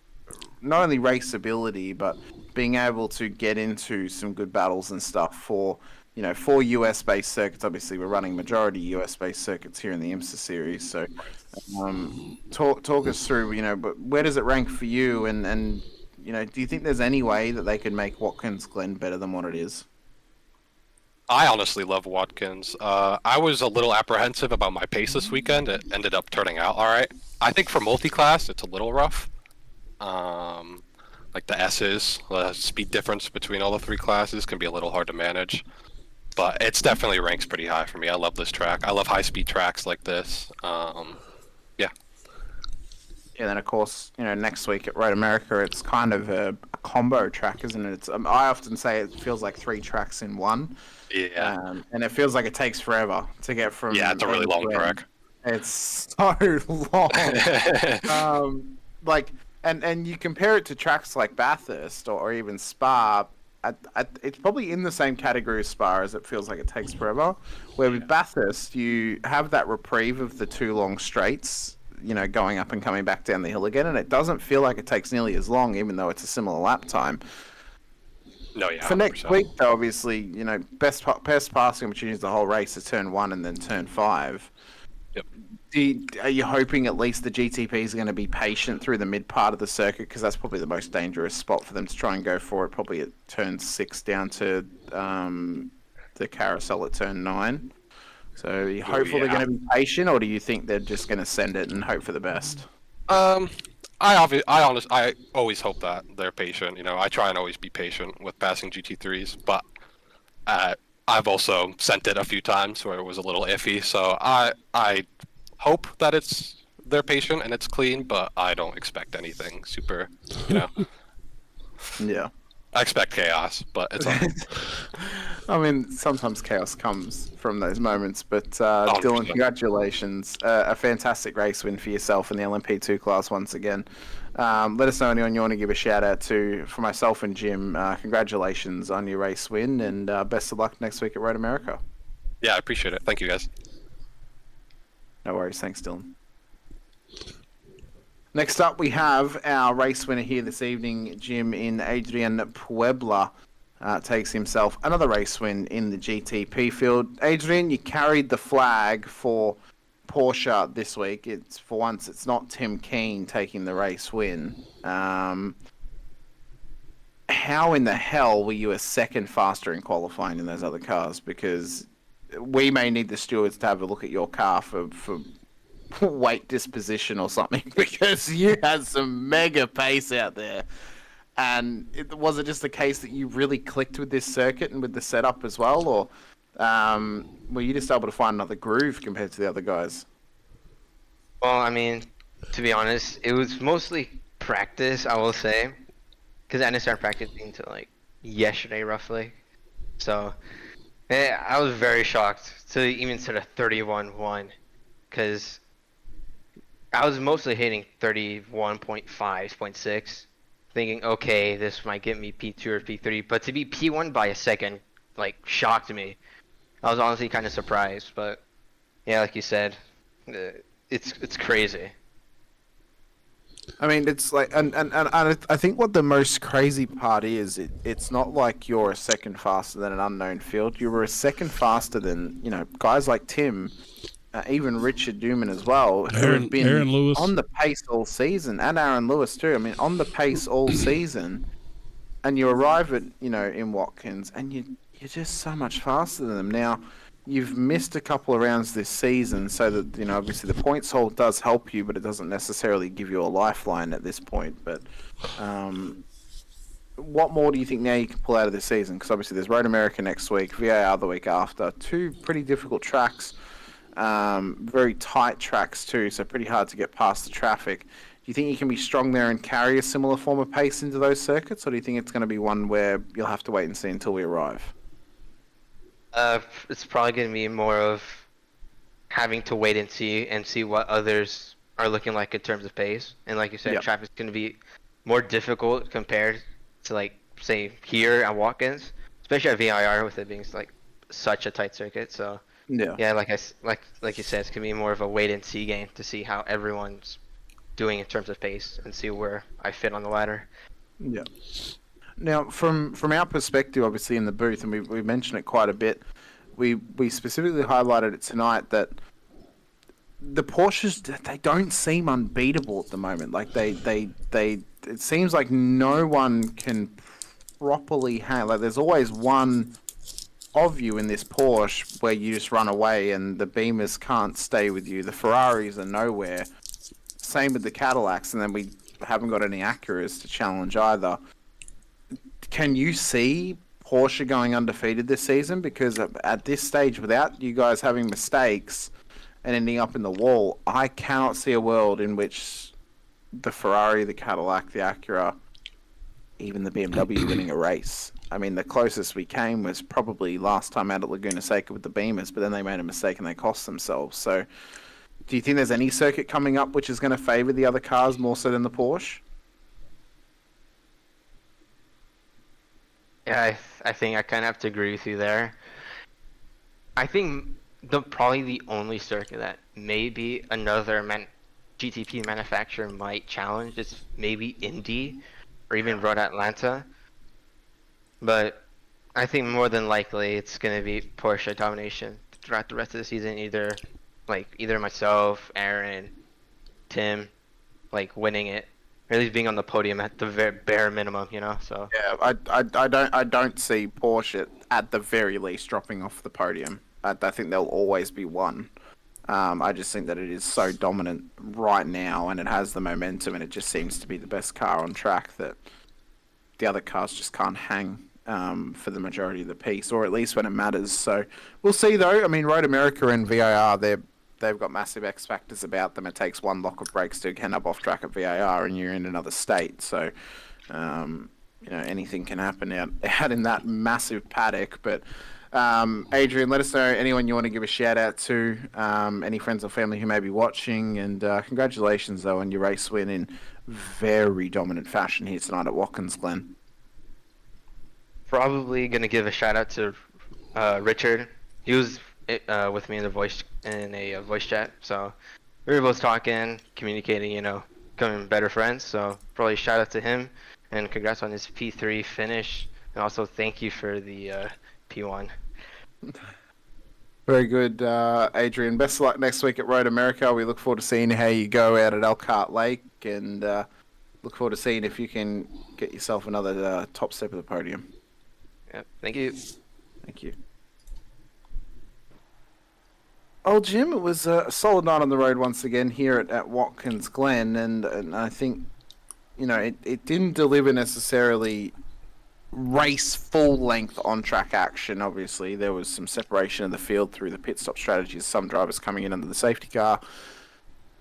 not only raceability, but being able to get into some good battles and stuff for US-based circuits? Obviously, we're running majority US-based circuits here in the IMSA series, so talk us through, but where does it rank for you, and do you think there's any way that they could make Watkins Glen better than what it is? I honestly love Watkins. I was a little apprehensive about my pace this weekend. It ended up turning out all right. I think for multiclass, it's a little rough. Like the S's, the speed difference between all the 3 classes can be a little hard to manage. But it's definitely ranks pretty high for me. I love this track. I love high-speed tracks like this. Yeah. And then, of course, next week at Road America, it's kind of a combo track, isn't it? I often say it feels like 3 tracks in one. Yeah. And it feels like it takes forever to get from... Yeah, it's a really long track. It's so long. And you compare it to tracks like Bathurst or even Spa, it's probably in the same category as Spa, as it feels like it takes forever. Where with Bathurst, you have that reprieve of the 2 long straights, going up and coming back down the hill again, and it doesn't feel like it takes nearly as long, even though it's a similar lap time. No, yeah. For 100%. next week, though, obviously, best passing opportunities the whole race is turn 1 and then turn 5. Yep. Are you hoping at least the GTPs are going to be patient through the mid part of the circuit, because that's probably the most dangerous spot for them to try and go for it, probably at turn 6 down to the carousel at turn 9. So are you hopeful they're going to be patient, or do you think they're just going to send it and hope for the best? I always hope that they're patient. I try and always be patient with passing GT3s, but I've also sent it a few times where it was a little iffy. So I hope that they're patient and it's clean, but I don't expect anything super. Yeah. I expect chaos, but it's all I mean, sometimes chaos comes from those moments, but Dylan, congratulations. A fantastic race win for yourself in the LMP2 class once again. Let us know anyone you want to give a shout out to. For myself and Jim, congratulations on your race win, and best of luck next week at Road America. Yeah, I appreciate it. Thank you, guys. No worries. Thanks, Dylan. Next up, we have our race winner here this evening, Jim, in Adrian Puebla. Takes himself another race win in the GTP field. Adrian, you carried the flag for Porsche this week. For once, it's not Tim Keen taking the race win. How in the hell were you a second faster in qualifying in those other cars? Because we may need the stewards to have a look at your car for weight disposition or something, because you had some mega pace out there. And was it just the case that you really clicked with this circuit and with the setup as well, or were you just able to find another groove compared to the other guys? Well, I mean, to be honest, it was mostly practice, I will say, because I didn't start practicing until like yesterday roughly. So I was very shocked to even sort of 31.1, because I was mostly hitting 31.5, 0.6, thinking, okay, this might get me P2 or P3, but to be P1 by a second, like, shocked me. I was honestly kind of surprised, but yeah, like you said, it's crazy. I mean, it's like, and I think what the most crazy part is, it's not like you're a second faster than an unknown field. You were a second faster than, guys like Tim, even Richard Duman as well, who have been Aaron Lewis on the pace all season, and Aaron Lewis too. I mean, on the pace all season, and you arrive at, in Watkins, and you're just so much faster than them. Now, you've missed a couple of rounds this season, so that, obviously the points haul does help you, but it doesn't necessarily give you a lifeline at this point. But what more do you think now you can pull out of this season? Because obviously there's Road America next week, VAR the week after, two pretty difficult tracks, very tight tracks too, so pretty hard to get past the traffic. Do you think you can be strong there and carry a similar form of pace into those circuits, or do you think it's going to be one where you'll have to wait and see until we arrive? It's probably going to be more of having to wait and see what others are looking like in terms of pace. And like you said, Yep. traffic's going to be more difficult compared to, like, say, here at Watkins, especially at VIR with it being like such a tight circuit. So yeah, like you said, it's going to be more of a wait and see game to see how everyone's doing in terms of pace and see where I fit on the ladder. Yeah. Now, from our perspective, obviously in the booth, and we mentioned it quite a bit, we specifically highlighted it tonight that the Porsches, they don't seem unbeatable at the moment. Like it seems like no one can properly handle. Like there's always one of you in this Porsche where you just run away, and the Beamers can't stay with you. The Ferraris are nowhere. Same with the Cadillacs, and then we haven't got any Acuras to challenge either. Can you see Porsche going undefeated this season? Because at this stage, without you guys having mistakes and ending up in the wall, I cannot see a world in which the Ferrari, the Cadillac, the Acura, even the BMW winning a race. I mean, the closest we came was probably last time out at Laguna Seca with the Beamers, but then they made a mistake and they cost themselves. So do you think there's any circuit coming up which is going to favour the other cars more so than the Porsche? Yeah, I think I kind of have to agree with you there. I think probably the only circuit that maybe another GTP manufacturer might challenge is maybe Indy or even Road Atlanta. But I think more than likely it's going to be Porsche domination throughout the rest of the season. Either myself, Aaron, Tim, winning it, or at least being on the podium at the very bare minimum, So Yeah, I don't see Porsche at the very least dropping off the podium. I think there'll always be one. I just think that it is so dominant right now, and it has the momentum, and it just seems to be the best car on track that the other cars just can't hang for the majority of the piece, or at least when it matters. So we'll see, though. I mean, Road America and VIR, they've got massive X factors about them. It takes one lock of brakes to end up off track at VIR, and you're in another state. So, anything can happen out in that massive paddock. But Adrian, let us know anyone you want to give a shout out to, any friends or family who may be watching, and congratulations though on your race win in very dominant fashion here tonight at Watkins Glen. probably gonna give a shout out to Richard. He was with me in a voice chat, so we were both talking, communicating, becoming better friends. So probably shout out to him, and congrats on his P3 finish, and also thank you for the P1. Very good, Adrian. Best of luck next week at Road America. We look forward to seeing how you go out at Elkhart Lake, and look forward to seeing if you can get yourself another top step of the podium. Yep. Thank you. Thank you. Oh, Jim, it was a solid night on the road once again here at Watkins Glen, and I think, it didn't deliver necessarily race full length on track action. Obviously, there was some separation in the field through the pit stop strategies, some drivers coming in under the safety car.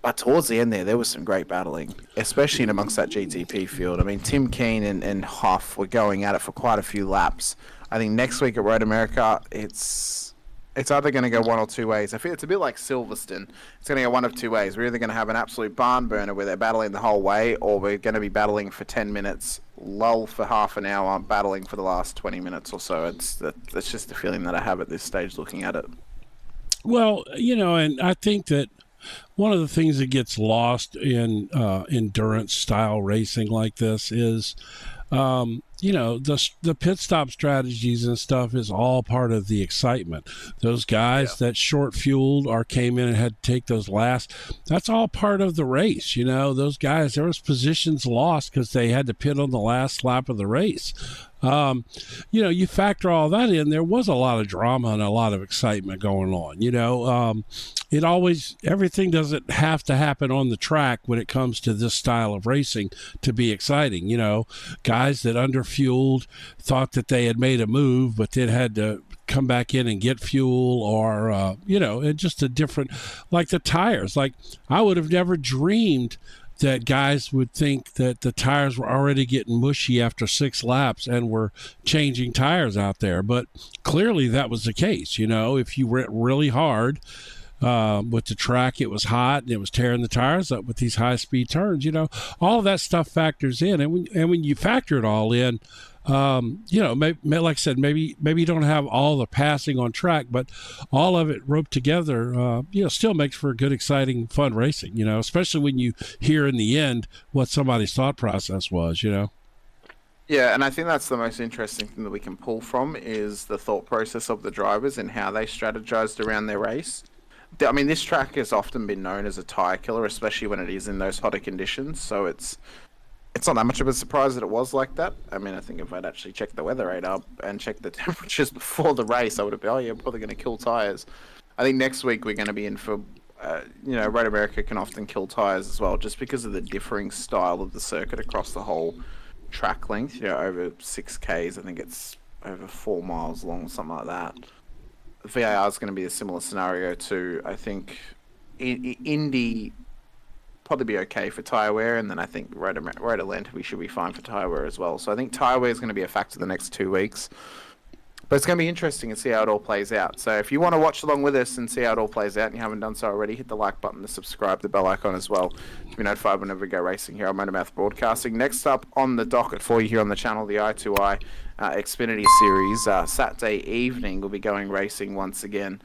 But towards the end there was some great battling, especially in amongst that GTP field. I mean, Tim Keane and Hoff were going at it for quite a few laps. I think next week at Road America, it's either going to go one or two ways. I feel it's a bit like Silverstone. It's going to go one of two ways. We're either going to have an absolute barn burner where they're battling the whole way, or we're going to be battling for 10 minutes, lull for half an hour, battling for the last 20 minutes or so. That's just the feeling that I have at this stage looking at it. Well, and I think that one of the things that gets lost in endurance style racing like this is the pit stop strategies and stuff is all part of the excitement. Those guys that short fueled or came in and had to take those last, that's all part of the race. Those guys, there was positions lost because they had to pit on the last lap of the race. You factor all that in, there was a lot of drama and a lot of excitement going on. Everything doesn't have to happen on the track when it comes to this style of racing to be exciting. Guys that underfueled thought that they had made a move, but then had to come back in and get fuel, or and just a different, like the tires. Like, I would have never dreamed that guys would think that the tires were already getting mushy after 6 laps and were changing tires out there. But clearly that was the case. If you went really hard with the track, it was hot and it was tearing the tires up with these high-speed turns. All of that stuff factors in. And when you factor it all in, like I said, maybe you don't have all the passing on track, but all of it roped together, still makes for a good, exciting, fun racing, especially when you hear in the end what somebody's thought process was, Yeah, and I think that's the most interesting thing that we can pull from is the thought process of the drivers and how they strategized around their race. I mean, this track has often been known as a tire killer, especially when it is in those hotter conditions, so it's not that much of a surprise that it was like that. I mean, I think if I'd actually checked the weather radar and checked the temperatures before the race, I would have been, probably going to kill tires. I think next week we're going to be in for, Road America can often kill tires as well, just because of the differing style of the circuit across the whole track length. Over 6Ks, I think it's over 4 miles long, something like that. VAR is going to be a similar scenario too. I think Indy probably be okay for tire wear, and then I think Road Atlanta we should be fine for tire wear as well. So I think tire wear is going to be a factor the next 2 weeks, but it's going to be interesting to see how it all plays out. So if you want to watch along with us and see how it all plays out and you haven't done so already, hit the like button, the subscribe, the bell icon as well to be notified whenever we go racing here on MotorMouth Broadcasting. Next up on the docket for you here on the channel, the I2I Xfinity Series. Saturday evening we'll be going racing once again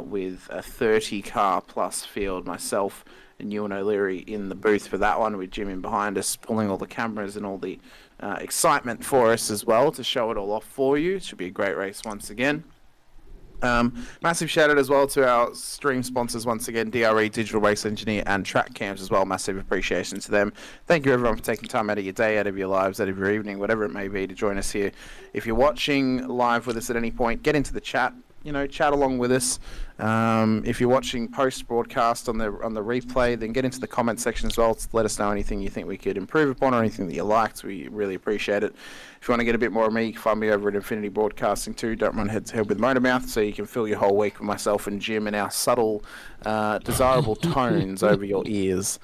with a 30 car plus field. Myself and Ewan O'Leary in the booth for that one, with Jim in behind us pulling all the cameras and all the excitement for us as well to show it all off for you. It should be a great race once again. Massive shout out as well to our stream sponsors once again, DRE, Digital Race Engineer, and Track Cams as well. Massive appreciation to them. Thank you everyone for taking time out of your day, out of your lives, out of your evening, whatever it may be, to join us here. If you're watching live with us at any point, get into the chat. Chat along with us. If you're watching post-broadcast on the replay, then get into the comment section as well to let us know anything you think we could improve upon or anything that you liked. We really appreciate it. If you want to get a bit more of me, you can find me over at Infinity Broadcasting too. Don't run head to head with MotorMouth, so you can fill your whole week with myself and Jim and our subtle, desirable tones over your ears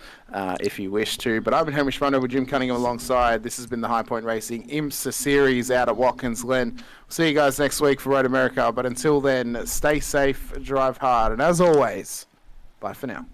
if you wish to. But I've been Hamish Mondo with Jim Cunningham alongside. This has been the High Point Racing IMSA Series out at Watkins Glen. We'll see you guys next week for Road America. But until then, stay safe, drive hard, and as always, bye for now.